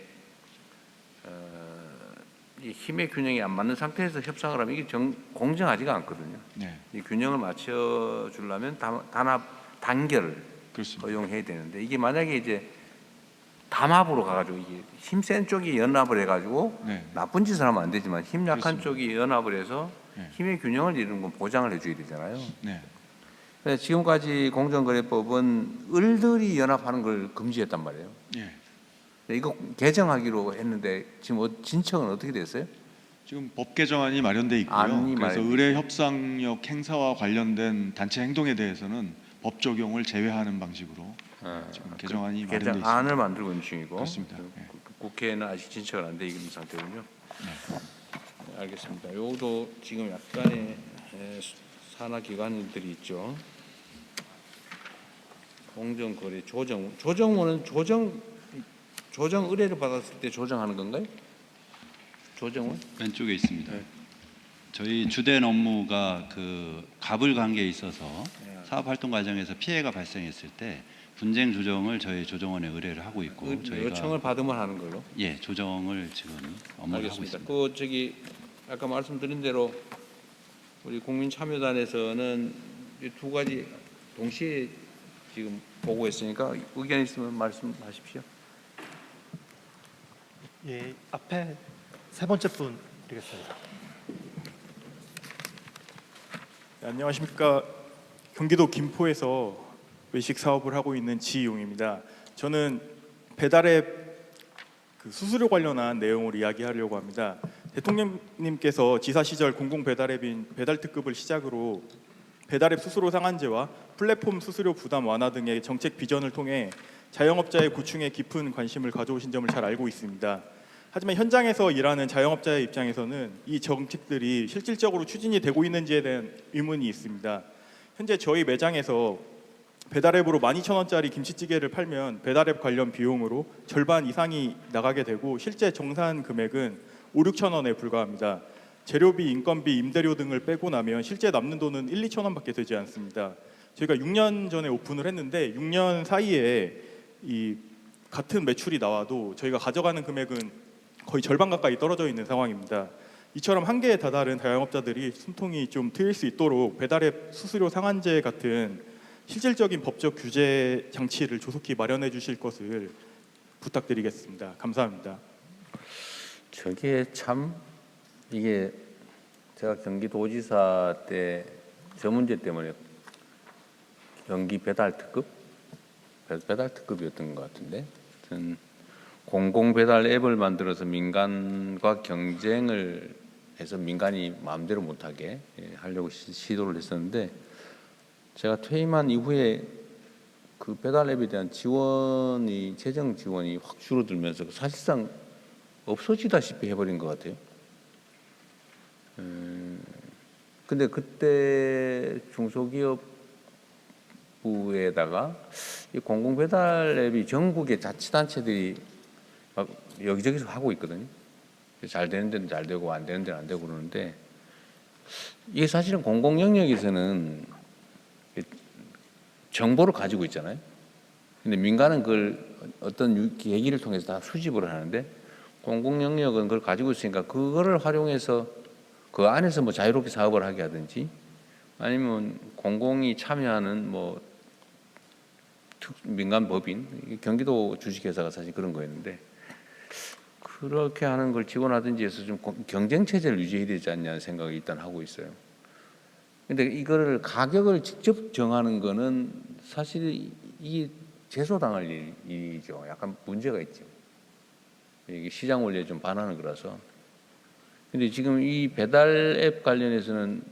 이 힘의 균형이 안 맞는 상태에서 협상을 하면 이게 공정하지가 않거든요. 네. 이 균형을 맞춰 주려면 단합 단결을 그렇습니다. 허용해야 되는데 이게 만약에 이제 담합으로 가가지고 이게 힘센 쪽이 연합을 해가지고 나쁜 짓을 하면 안 되지만 힘 약한 그렇습니다. 쪽이 연합을 해서 네. 힘의 균형을 이루는 건 보장을 해줘야 되잖아요. 네. 그래서 지금까지 공정거래법은 을들이 연합하는 걸 금지했단 말이에요. 예. 이거 개정하기로 했는데 지금 진척은 어떻게 됐어요? 지금 법 개정안이 마련돼 있고요. 안이 그래서 마련돼 의뢰 협상력 행사와 관련된 단체 행동에 대해서는 법 적용을 제외하는 방식으로 지금 개정안이 마련돼 있습니다. 개정안을 만들고 있는 중이고 그렇습니다. 국회에는 아직 진척은 안 돼 있는 상태군요. 네. 알겠습니다. 요것도 지금 약간의 산하 기관들이 있죠. 공정거래 조정원은 조정 의뢰를 받았을 때 조정하는 건가요? 조정원? 왼쪽에 있습니다. 저희 주된 업무가 그 갑을 관계에 있어서 사업 활동 과정에서 피해가 발생했을 때 분쟁 조정을 저희 조정원에 의뢰를 하고 있고 저희가 요청을 받으면 하는 걸로. 예, 조정을 지금 업무를 하고 있습니다. 그 저기 아까 말씀드린 대로 우리 국민참여단에서는 이 두 가지 동시에 지금 보고했으니까 의견 있으면 말씀하십시오. 예, 앞에 세 번째 분 드리겠습니다. 네, 안녕하십니까. 경기도 김포에서 외식 사업을 하고 있는 지용입니다. 저는 배달앱 수수료 관련한 내용을 이야기하려고 합니다. 대통령님께서 지사 시절 공공 배달앱인 배달특급을 시작으로 배달앱 수수료 상한제와 플랫폼 수수료 부담 완화 등의 정책 비전을 통해 자영업자의 구충에 깊은 관심을 가져오신 점을 잘 알고 있습니다. 하지만 현장에서 일하는 자영업자의 입장에서는 이 정책들이 실질적으로 추진이 되고 있는지에 대한 의문이 있습니다. 현재 저희 매장에서 배달앱으로 12,000원짜리 김치찌개를 팔면 배달앱 관련 비용으로 절반 이상이 나가게 되고 실제 정산 금액은 5,000~6,000원에 불과합니다. 재료비, 인건비, 임대료 등을 빼고 나면 실제 남는 돈은 1~2,000원밖에 되지 않습니다. 저희가 6년 전에 오픈을 했는데 6년 사이에 이 같은 매출이 나와도 저희가 가져가는 금액은 거의 절반 가까이 떨어져 있는 상황입니다. 이처럼 한계에 다다른 자영업자들이 숨통이 좀 트일 수 있도록 배달앱 수수료 상한제 같은 실질적인 법적 규제 장치를 조속히 마련해 주실 것을 부탁드리겠습니다. 감사합니다. 저게 참 이게 제가 경기도지사 때 저 문제 때문에 경기 배달 특급이었던 것 같은데, 하여튼 공공 배달 앱을 만들어서 민간과 경쟁을 해서 민간이 마음대로 못하게 하려고 시도를 했었는데, 제가 퇴임한 이후에 그 배달 앱에 대한 지원이, 재정 지원이 확 줄어들면서 사실상 없어지다시피 해버린 것 같아요. 근데 그때 중소기업부에다가 이 공공 배달 앱이 전국의 자치단체들이 막 여기저기서 하고 있거든요. 잘 되는 데는 잘 되고 안 되는 데는 안 되고 그러는데, 이게 사실은 공공 영역에서는 정보를 가지고 있잖아요. 근데 민간은 그걸 어떤 계기를 통해서 다 수집을 하는데, 공공 영역은 그걸 가지고 있으니까 그거를 활용해서 그 안에서 뭐 자유롭게 사업을 하게 하든지, 아니면 공공이 참여하는 뭐 민간 법인, 경기도 주식회사가 사실 그런 거였는데, 그렇게 하는 걸 지원하든지 해서 좀 경쟁 체제를 유지해야 되지 않냐는 생각을 일단 하고 있어요. 근데 이거를 가격을 직접 정하는 거는 사실 이게 제소당할 일이죠. 약간 문제가 있죠. 이게 시장 원리에 좀 반하는 거라서. 근데 지금 이 배달 앱 관련해서는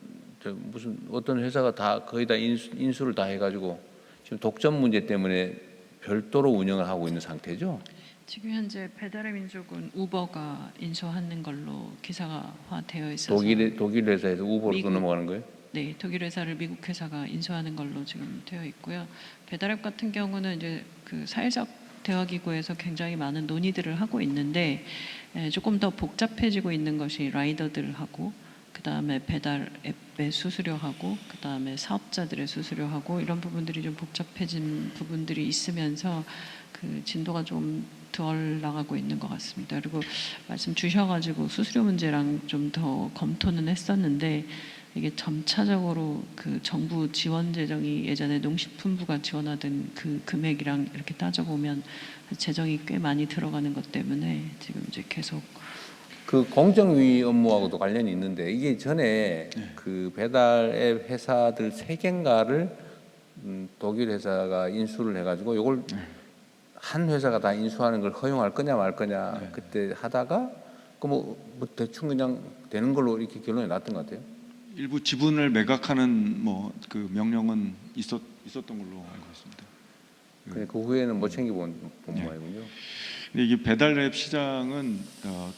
무슨 어떤 회사가 다 거의 다 인수를 다 해가지고 지금 독점 문제 때문에 별도로 운영을 하고 있는 상태죠. 지금 현재 배달의 민족은 우버가 인수하는 걸로 기사화되어 있어서 독일 회사에서 우버로 또 넘어가는 거예요? 네, 독일 회사를 미국 회사가 인수하는 걸로 지금 되어 있고요. 배달앱 같은 경우는 이제 그 사회적 대화기구에서 굉장히 많은 논의들을 하고 있는데, 조금 더 복잡해지고 있는 것이 라이더들하고, 그 다음에 배달 앱의 수수료하고, 그 다음에 사업자들의 수수료하고, 이런 부분들이 좀 복잡해진 부분들이 있으면서 그 진도가 좀 덜 나가고 있는 것 같습니다. 그리고 말씀 주셔가지고 수수료 문제랑 좀 더 검토는 했었는데, 이게 점차적으로 그 정부 지원 재정이 예전에 농식품부가 지원하던 그 금액이랑 이렇게 따져보면 재정이 꽤 많이 들어가는 것 때문에 지금 이제 계속 그 공정위 업무하고도 관련이 있는데, 이게 전에 그 배달 앱 회사들 3개인가를 독일 회사가 인수를 해가지고 이걸 한 회사가 다 인수하는 걸 허용할 거냐 말 거냐 그때 하다가 그 뭐 대충 그냥 되는 걸로 이렇게 결론이 났던 것 같아요. 일부 지분을 매각하는 뭐 그 명령은 있었던 걸로 알고 있습니다. 근데 그 후에는 못 챙겨본 모양이군요. 근데 이게 배달앱 시장은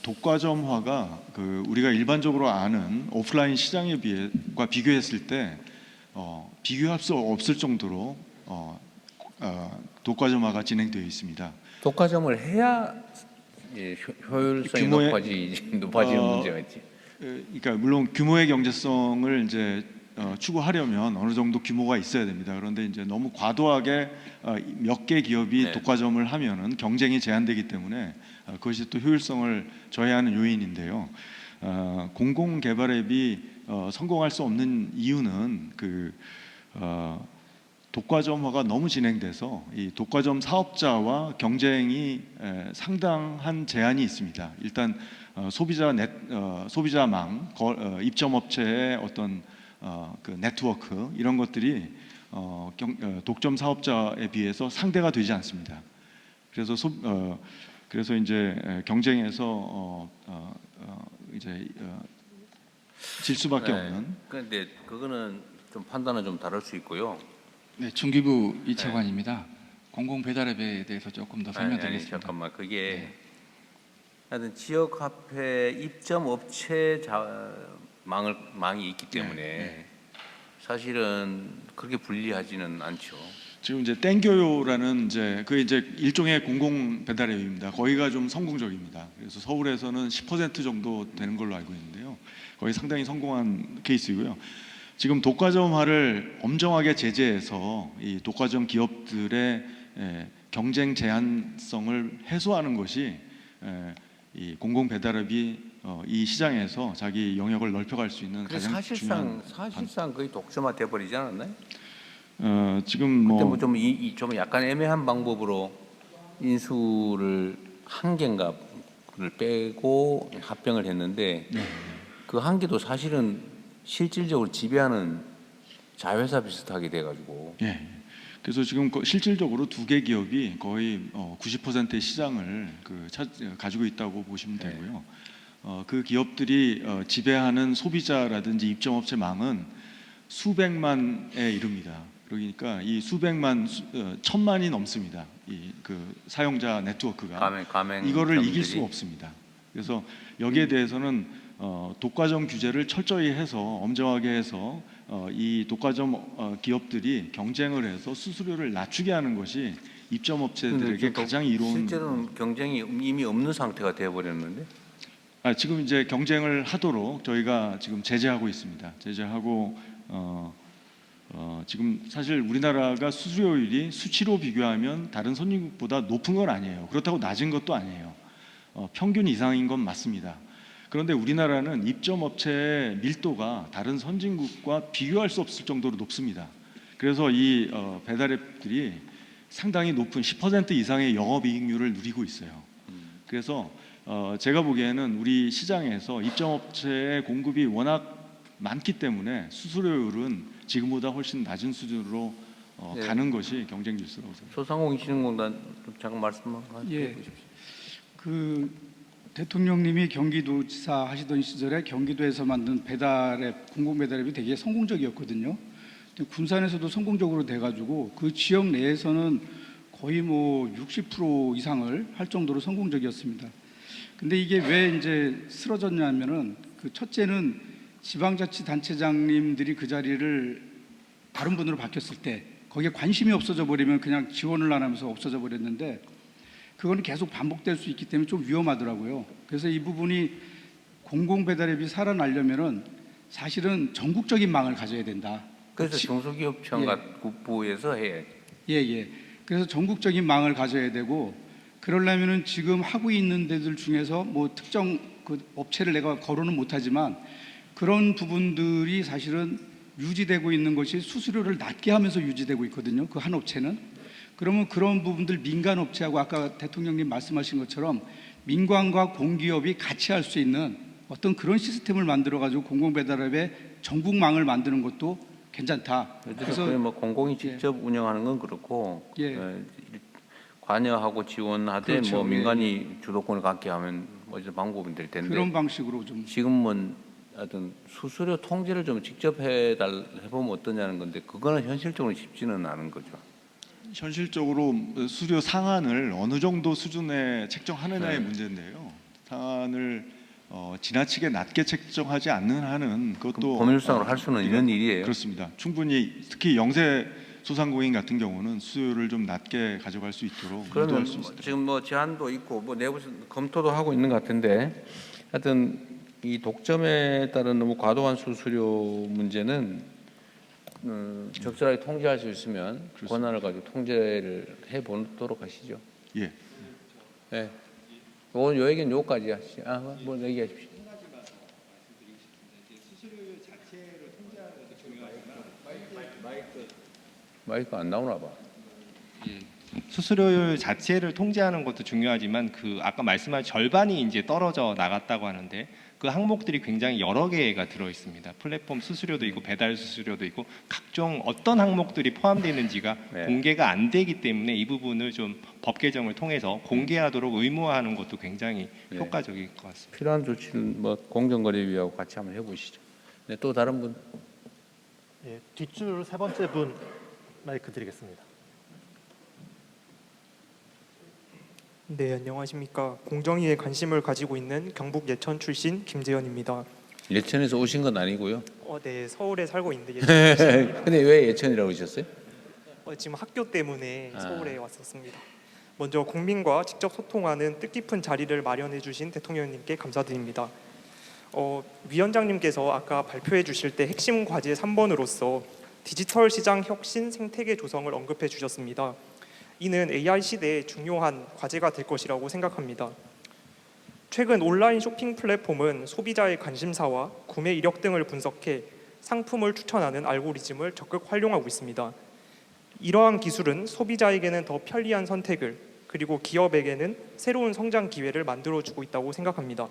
독과점화가 그 우리가 일반적으로 아는 오프라인 시장에 비교했을 때 비교할 수 없을 정도로 독과점화가 진행되어 있습니다. 독과점을 해야 효율성이 높아지는 문제가 있지. 그러니까 물론 규모의 경제성을 이제 추구하려면 어느 정도 규모가 있어야 됩니다. 그런데 이제 너무 과도하게 몇 개 기업이 독과점을 하면은 경쟁이 제한되기 때문에 그것이 또 효율성을 저해하는 요인인데요. 공공 개발 앱이 성공할 수 없는 이유는 그 독과점화가 너무 진행돼서 이 독과점 사업자와 경쟁이 상당한 제한이 있습니다. 일단 소비자망, 입점업체의 어떤 그 네트워크 이런 것들이 독점 사업자에 비해서 상대가 되지 않습니다. 그래서 이제 경쟁에서 이제 질 수밖에 없는. 그런데 그거는 좀 판단은 좀 다를 수 있고요. 네, 중기부 이채관입니다. 공공 배달앱에 대해서 조금 더 설명드리겠습니다. 잠깐만, 그게 하여튼 지역 화폐 입점 업체 망이 있기 때문에 사실은 그렇게 불리하지는 않죠. 지금 이제 땡겨요라는 그 일종의 공공 배달 앱입니다. 거기가 좀 성공적입니다. 그래서 서울에서는 10% 정도 되는 걸로 알고 있는데요. 거의 상당히 성공한 케이스이고요. 지금 독과점화를 엄정하게 제재해서 이 독과점 기업들의 경쟁 제한성을 해소하는 것이 이 공공 배달앱이 이 시장에서 자기 영역을 넓혀갈 수 있는 가장 사실상 거의 독점화 돼 버리지 않았나요? 지금 그때 좀 약간 애매한 방법으로 인수를 한 개인가를 빼고 합병을 했는데 그 한 개도 사실은 실질적으로 지배하는 자회사 비슷하게 돼가지고. 예. 그래서 지금 실질적으로 두 개 기업이 거의 90%의 시장을 가지고 있다고 보시면 되고요. 그 기업들이 지배하는 소비자라든지 입점업체망은 수백만에 이릅니다. 그러니까 이 수백만, 천만이 넘습니다. 이 사용자 네트워크가 이거를 이길 수가 없습니다. 그래서 여기에 대해서는 독과점 규제를 철저히 해서 엄정하게 해서 이 독과점 기업들이 경쟁을 해서 수수료를 낮추게 하는 것이 입점업체들에게 가장 이로운. 실제로는 경쟁이 이미 없는 상태가 되어버렸는데. 지금 이제 경쟁을 하도록 저희가 지금 제재하고 있습니다. 제재하고 지금 사실 우리나라가 수수료율이 수치로 비교하면 다른 선진국보다 높은 건 아니에요. 그렇다고 낮은 것도 아니에요. 평균 이상인 건 맞습니다. 그런데 우리나라는 입점업체의 밀도가 다른 선진국과 비교할 수 없을 정도로 높습니다. 그래서 이 배달앱들이 상당히 높은 10% 이상의 영업이익률을 누리고 있어요. 그래서 제가 보기에는 우리 시장에서 입점업체의 공급이 워낙 많기 때문에 수수료율은 지금보다 훨씬 낮은 수준으로 가는 것이 경쟁 질서라고 생각합니다. 소상공인진흥공단 잠깐 말씀만 해주십시오. 대통령님이 경기도지사 하시던 시절에 경기도에서 만든 배달앱, 공공 배달앱이 되게 성공적이었거든요. 군산에서도 성공적으로 돼가지고 그 지역 내에서는 거의 60% 이상을 할 정도로 성공적이었습니다. 근데 이게 왜 이제 쓰러졌냐면은 첫째는 지방자치단체장님들이 그 자리를 다른 분으로 바뀌었을 때 거기에 관심이 없어져 버리면 그냥 지원을 안 하면서 없어져 버렸는데 그거는 계속 반복될 수 있기 때문에 좀 위험하더라고요. 그래서 이 부분이 공공 배달앱이 살아나려면은 사실은 전국적인 망을 가져야 된다. 그래서 중소기업청 국부에서 해야지. 그래서 전국적인 망을 가져야 되고 그러려면은 지금 하고 있는 데들 중에서 특정 업체를 내가 거론은 못하지만 그런 부분들이 사실은 유지되고 있는 것이 수수료를 낮게 하면서 유지되고 있거든요. 그 한 업체는. 그러면 그런 부분들 민간 업체하고 아까 대통령님 말씀하신 것처럼 민간과 공기업이 같이 할 수 있는 어떤 그런 시스템을 만들어 가지고 공공 배달앱의 전국망을 만드는 것도 괜찮다. 그래서 공공이 직접 운영하는 건 그렇고 관여하고 지원하되 민간이 주도권을 갖게 하면 방법이 될 텐데 그런 방식으로 좀 지금은 하여튼 수수료 통제를 좀 직접 해보면 어떠냐는 건데 그거는 현실적으로 쉽지는 않은 거죠. 현실적으로 수수료 상한을 어느 정도 수준에 책정하느냐의 문제인데요. 상한을 지나치게 낮게 책정하지 않는 한은 그것도 법률상으로 할 수는 있는 일이에요. 그렇습니다. 충분히 특히 영세 소상공인 같은 경우는 수수료를 좀 낮게 가져갈 수 있도록 유도할 수 있습니다. 지금 제한도 있고 내부 검토도 하고 있는 것 같은데 하여튼 이 독점에 따른 너무 과도한 수수료 문제는 적절하게 통제할 수 있으면 권한을 가지고 통제를 해보도록 하시죠. 예. 네. 오늘 요 얘기는 요까지 하시죠. 뭐 얘기하십시오. 마이크 안 나오나 봐. 수수료율 자체를 통제하는 것도 중요하지만 아까 말씀한 절반이 이제 떨어져 나갔다고 하는데 그 항목들이 굉장히 여러 개가 들어 있습니다. 플랫폼 수수료도 있고 배달 수수료도 있고 각종 어떤 항목들이 포함되어 있는지가 공개가 안 되기 때문에 이 부분을 좀 법 개정을 통해서 공개하도록 의무화하는 것도 굉장히 효과적일 것 같습니다. 필요한 조치는 공정거래위하고 같이 한번 해보시죠. 네, 또 다른 분. 뒷줄 세 번째 분 마이크 드리겠습니다. 네, 안녕하십니까. 공정위에 관심을 가지고 있는 경북 예천 출신 김재현입니다. 예천에서 오신 건 아니고요. 네, 서울에 살고 있는데 예천 출신입니다. 근데 왜 예천이라고 하셨어요? 지금 학교 때문에 서울에 왔었습니다. 먼저 국민과 직접 소통하는 뜻깊은 자리를 마련해 주신 대통령님께 감사드립니다. 위원장님께서 아까 발표해 주실 때 핵심 과제 3번으로서 디지털 시장 혁신 생태계 조성을 언급해 주셨습니다. 이는 AI 시대에 중요한 과제가 될 것이라고 생각합니다. 최근 온라인 쇼핑 플랫폼은 소비자의 관심사와 구매 이력 등을 분석해 상품을 추천하는 알고리즘을 적극 활용하고 있습니다. 이러한 기술은 소비자에게는 더 편리한 선택을, 그리고 기업에게는 새로운 성장 기회를 만들어주고 있다고 생각합니다.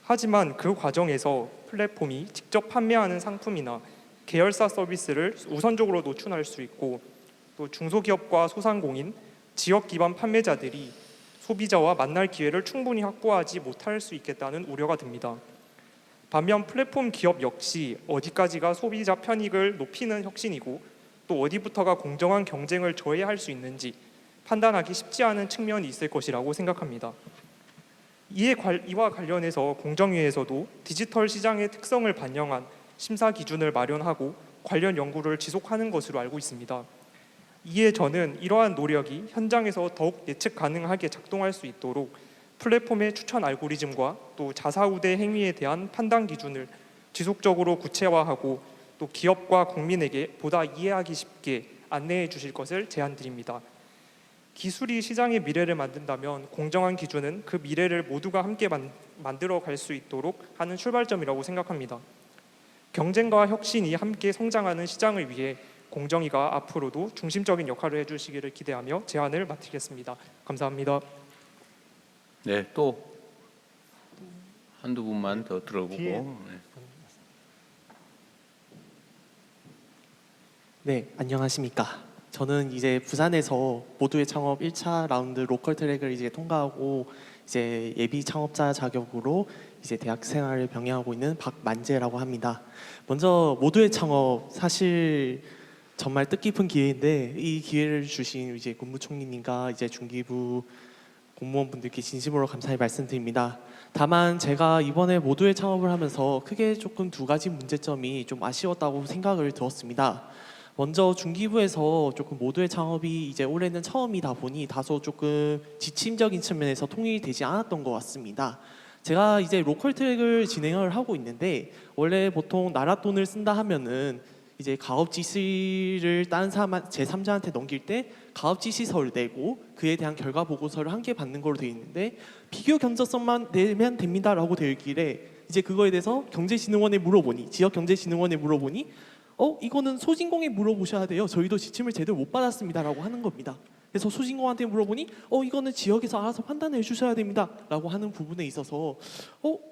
하지만 그 과정에서 플랫폼이 직접 판매하는 상품이나 계열사 서비스를 우선적으로 노출할 수 있고, 또 중소기업과 소상공인, 지역 기반 판매자들이 소비자와 만날 기회를 충분히 확보하지 못할 수 있겠다는 우려가 듭니다. 반면 플랫폼 기업 역시 어디까지가 소비자 편익을 높이는 혁신이고 또 어디부터가 공정한 경쟁을 저해할 수 있는지 판단하기 쉽지 않은 측면이 있을 것이라고 생각합니다. 이와 관련해서 공정위에서도 디지털 시장의 특성을 반영한 심사 기준을 마련하고 관련 연구를 지속하는 것으로 알고 있습니다. 이에 저는 이러한 노력이 현장에서 더욱 예측 가능하게 작동할 수 있도록 플랫폼의 추천 알고리즘과 또 자사우대 행위에 대한 판단 기준을 지속적으로 구체화하고 또 기업과 국민에게 보다 이해하기 쉽게 안내해 주실 것을 제안드립니다. 기술이 시장의 미래를 만든다면 공정한 기준은 그 미래를 모두가 함께 만들어 갈 수 있도록 하는 출발점이라고 생각합니다. 경쟁과 혁신이 함께 성장하는 시장을 위해 공정위가 앞으로도 중심적인 역할을 해주시기를 기대하며 제안을 마치겠습니다. 감사합니다. 네, 또 한두 분만 더 들어보고. 네, 안녕하십니까. 저는 이제 부산에서 모두의 창업 1차 라운드 로컬 트랙을 이제 통과하고 이제 예비 창업자 자격으로 이제 대학 생활을 병행하고 있는 박만재라고 합니다. 먼저 모두의 창업 사실 정말 뜻깊은 기회인데 이 기회를 주신 이제 국무총리님과 이제 중기부 공무원분들께 진심으로 감사의 말씀드립니다. 다만 제가 이번에 모두의 창업을 하면서 크게 조금 두 가지 문제점이 좀 아쉬웠다고 생각을 들었습니다. 먼저 중기부에서 조금 모두의 창업이 이제 올해는 처음이다 보니 다소 조금 지침적인 측면에서 통일되지 않았던 것 같습니다. 제가 이제 로컬 트랙을 진행을 하고 있는데 원래 보통 나라 돈을 쓴다 하면은 이제 가업 지시를 다른 사람 제3자한테 넘길 때 가업 지시서를 내고 그에 대한 결과 보고서를 한 개 받는 걸로 되어 있는데 비교 견적서만 내면 됩니다라고 되어 있길래 이제 그거에 대해서 경제진흥원에 물어보니 지역경제진흥원에 물어보니 이거는 소진공에 물어보셔야 돼요. 저희도 지침을 제대로 못 받았습니다라고 하는 겁니다. 그래서 소진공한테 물어보니 이거는 지역에서 알아서 판단해 주셔야 됩니다라고 하는 부분에 있어서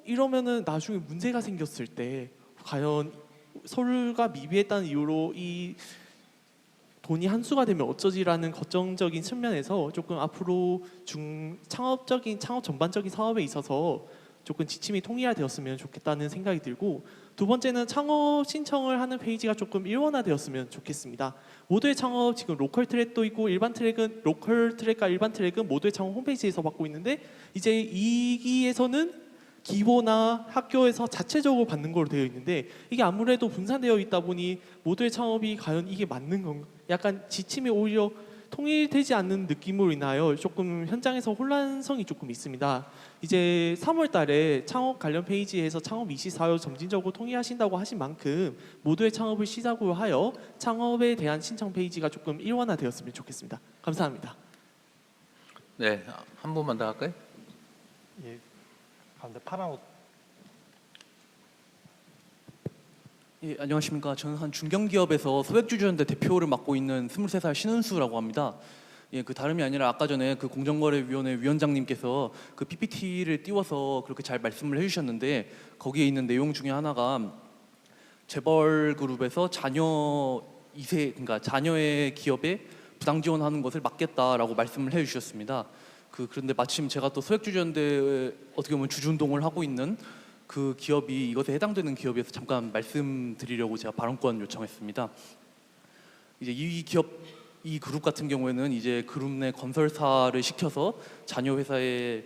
이러면은 나중에 문제가 생겼을 때 과연 서류가 미비했다는 이유로 이 돈이 한수가 되면 어쩌지라는 걱정적인 측면에서 조금 앞으로 창업 전반적인 사업에 있어서 조금 지침이 통일화되었으면 좋겠다는 생각이 들고, 두 번째는 창업 신청을 하는 페이지가 조금 일원화되었으면 좋겠습니다. 모두의 창업 지금 로컬 트랙도 있고 로컬 트랙과 일반 트랙은 모두의 창업 홈페이지에서 받고 있는데 이제 2기에서는 기보나 학교에서 자체적으로 받는 걸로 되어 있는데 이게 아무래도 분산되어 있다 보니 모두의 창업이 과연 이게 맞는 건가? 약간 지침이 오히려 통일되지 않는 느낌으로 인하여 조금 현장에서 혼란성이 조금 있습니다. 이제 3월 달에 창업 관련 페이지에서 창업 24호 점진적으로 통일하신다고 하신 만큼 모두의 창업을 시작으로 하여 창업에 대한 신청 페이지가 조금 일원화되었으면 좋겠습니다. 감사합니다. 네, 한 분만 더 할까요? 예, 가운데 파란 옷. 예, 안녕하십니까. 저는 한 중견기업에서 소액주주연대 대표를 맡고 있는 23살 신은수라고 합니다. 예, 그 다름이 아니라 아까 전에 그 공정거래위원회 위원장님께서 그 PPT를 띄워서 그렇게 잘 말씀을 해주셨는데 거기에 있는 내용 중에 하나가 재벌그룹에서 그러니까 자녀의 기업에 부당 지원하는 것을 막겠다라고 말씀을 해주셨습니다. 그런데 마침 제가 또 소액주주연대 어떻게 보면 주주운동을 하고 있는 그 기업이 이것에 해당되는 기업이어서 잠깐 말씀드리려고 제가 발언권 요청했습니다. 이제 이 그룹 같은 경우에는 이제 그룹 내 건설사를 시켜서 자녀 회사에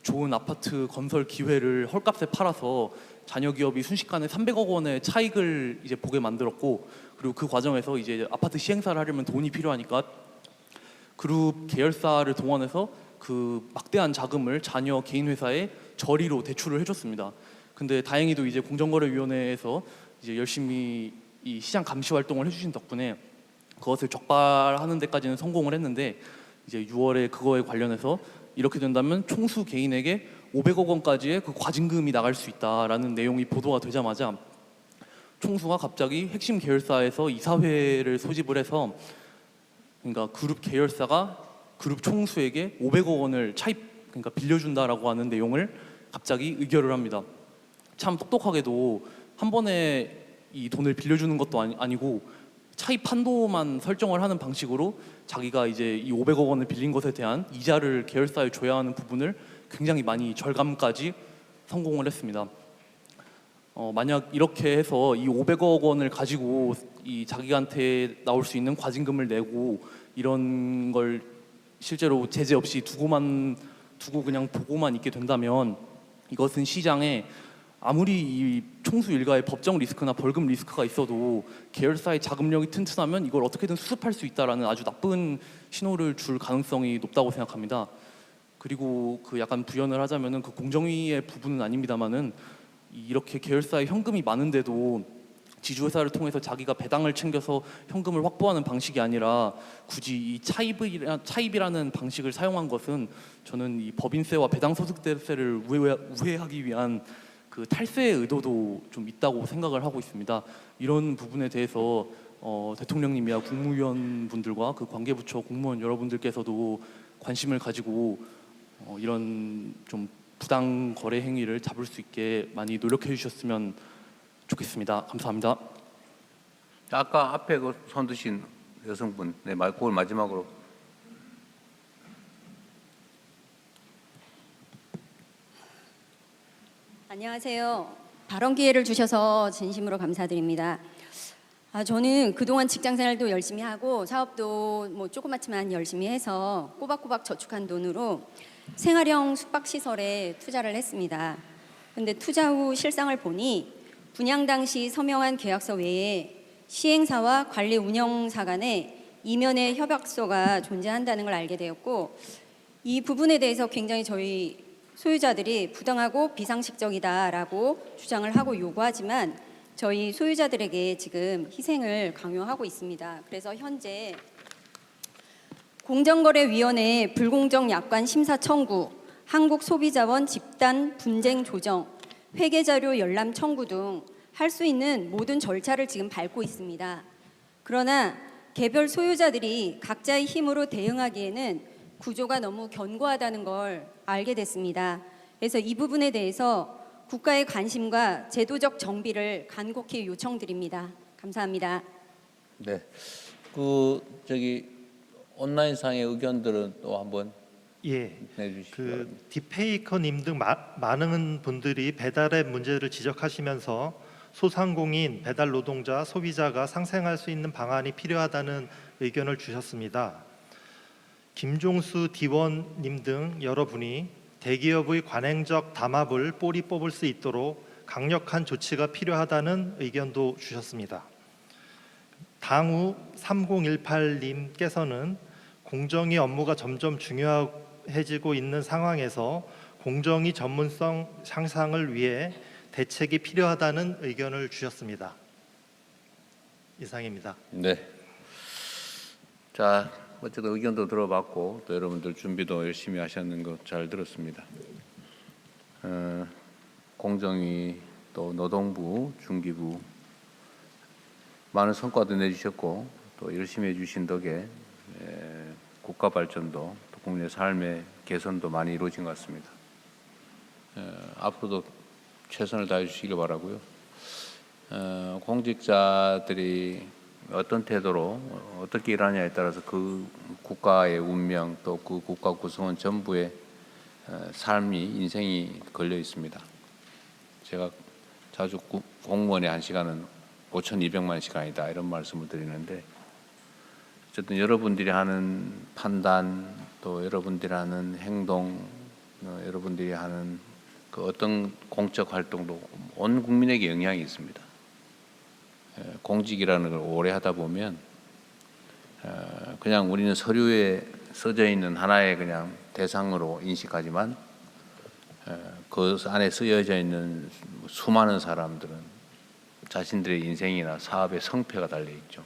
좋은 아파트 건설 기회를 헐값에 팔아서 자녀 기업이 순식간에 300억 원의 차익을 이제 보게 만들었고, 그리고 그 과정에서 이제 아파트 시행사를 하려면 돈이 필요하니까 그룹 계열사를 동원해서 그 막대한 자금을 자녀 개인 회사에 저리로 대출을 해줬습니다. 근데 다행히도 이제 공정거래위원회에서 이제 열심히 이 시장 감시 활동을 해주신 덕분에 그것을 적발하는 데까지는 성공을 했는데 이제 6월에 그거에 관련해서 이렇게 된다면 총수 개인에게 500억 원까지의 그 과징금이 나갈 수 있다라는 내용이 보도가 되자마자 총수가 갑자기 핵심 계열사에서 이사회를 소집을 해서 그러니까 그룹 계열사가 그룹 총수에게 500억 원을 그러니까 빌려준다라고 하는 내용을 갑자기 의결을 합니다. 참 똑똑하게도 한 번에 이 돈을 빌려주는 것도 아니고 차입 한도만 설정을 하는 방식으로 자기가 이제 이 500억 원을 빌린 것에 대한 이자를 계열사에 줘야 하는 부분을 굉장히 많이 절감까지 성공을 했습니다. 만약 이렇게 해서 이 500억 원을 가지고 이 자기한테 나올 수 있는 과징금을 내고 이런 걸 실제로 제재 없이 두고 그냥 보고만 있게 된다면 이것은 시장에 아무리 이 총수 일가의 법정 리스크나 벌금 리스크가 있어도 계열사의 자금력이 튼튼하면 이걸 어떻게든 수습할 수 있다라는 아주 나쁜 신호를 줄 가능성이 높다고 생각합니다. 그리고 그 약간 부연을 하자면은 그 공정위의 부분은 아닙니다만은 이렇게 계열사의 현금이 많은데도 지주회사를 통해서 자기가 배당을 챙겨서 현금을 확보하는 방식이 아니라 굳이 이 차입이라는 방식을 사용한 것은 저는 이 법인세와 배당소득세를 우회하기 위한 그 탈세의 의도도 좀 있다고 생각을 하고 있습니다. 이런 부분에 대해서 대통령님이야 국무위원분들과 그 관계부처 공무원 여러분들께서도 관심을 가지고 이런 좀 부당 거래 행위를 잡을 수 있게 많이 노력해 주셨으면 좋겠습니다. 감사합니다. 아까 앞에 그 손 드신 여성분, 네, 그걸 마지막으로. 안녕하세요. 발언 기회를 주셔서 진심으로 감사드립니다. 저는 그동안 직장생활도 열심히 하고 사업도 뭐 조그맣지만 열심히 해서 꼬박꼬박 저축한 돈으로 생활형 숙박시설에 투자를 했습니다. 근데 투자 후 실상을 보니 분양 당시 서명한 계약서 외에 시행사와 관리 운영사 간에 이면의 협약서가 존재한다는 걸 알게 되었고 이 부분에 대해서 굉장히 저희 소유자들이 부당하고 비상식적이다라고 주장을 하고 요구하지만 저희 소유자들에게 지금 희생을 강요하고 있습니다. 그래서 현재 공정거래위원회 불공정 약관 심사 청구, 한국소비자원 집단 분쟁 조정, 회계자료 열람 청구 등 할 수 있는 모든 절차를 지금 밟고 있습니다. 그러나 개별 소유자들이 각자의 힘으로 대응하기에는 구조가 너무 견고하다는 걸 알게 됐습니다. 그래서 이 부분에 대해서 국가의 관심과 제도적 정비를 간곡히 요청드립니다. 감사합니다. 네, 온라인상의 의견들은 또 한번 내주시기 바랍니다. 디페이커님 등 많은 분들이 배달앱 문제를 지적하시면서 소상공인, 배달 노동자, 소비자가 상생할 수 있는 방안이 필요하다는 의견을 주셨습니다. 김종수 디원님 등 여러분이 대기업의 관행적 담합을 뽀리 뽑을 수 있도록 강력한 조치가 필요하다는 의견도 주셨습니다. 당우 3018님께서는 공정위 업무가 점점 중요해지고 있는 상황에서 공정위 전문성 향상을 위해 대책이 필요하다는 의견을 주셨습니다. 이상입니다. 네. 자, 어쨌든 의견도 들어봤고 또 여러분들 준비도 열심히 하셨는 거 잘 들었습니다. 공정위 또 노동부, 중기부 많은 성과도 내주셨고 또 열심히 해주신 덕에 국가 발전도 또 국민의 삶의 개선도 많이 이루어진 것 같습니다. 앞으로도 최선을 다해 주시길 바라고요. 공직자들이 어떤 태도로 어떻게 일하냐에 따라서 그 국가의 운명 또 그 국가 구성원 전부의 삶이 인생이 걸려 있습니다. 제가 자주 공무원의 1시간은 5,200만 시간이다 이런 말씀을 드리는데 어쨌든 여러분들이 하는 판단 또 여러분들이 하는 행동 여러분들이 하는 그 어떤 공적 활동도 온 국민에게 영향이 있습니다. 공직이라는 걸 오래 하다 보면 그냥 우리는 서류에 써져 있는 하나의 그냥 대상으로 인식하지만 그 안에 쓰여져 있는 수많은 사람들은 자신들의 인생이나 사업의 성패가 달려 있죠.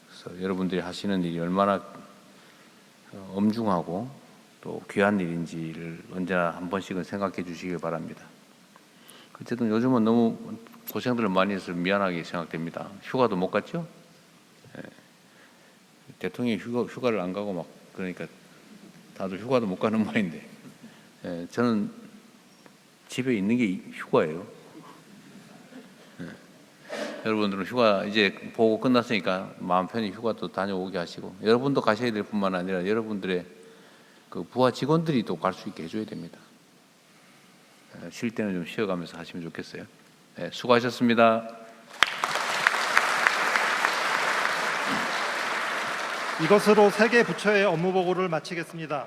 그래서 여러분들이 하시는 일이 얼마나 엄중하고 또 귀한 일인지를 언제나 한 번씩은 생각해 주시길 바랍니다. 어쨌든 요즘은 너무 고생들을 많이 해서 미안하게 생각됩니다. 휴가도 못 갔죠? 예. 대통령이 휴가를 안 가고 막 그러니까 다들 휴가도 못 가는 모양인데 예. 저는 집에 있는 게 휴가예요. 예. 여러분들은 휴가 이제 보고 끝났으니까 마음 편히 휴가도 다녀오게 하시고 여러분도 가셔야 될 뿐만 아니라 여러분들의 그 부하 직원들이 또 갈 수 있게 해줘야 됩니다. 쉴 때는 좀 쉬어가면서 하시면 좋겠어요. 네, 수고하셨습니다. 이것으로 세 개 부처의 업무 보고를 마치겠습니다.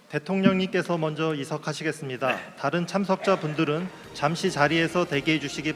대통령님께서 먼저 이석하시겠습니다. 다른 참석자분들은 잠시 자리에서 대기해 주시기 바랍니다.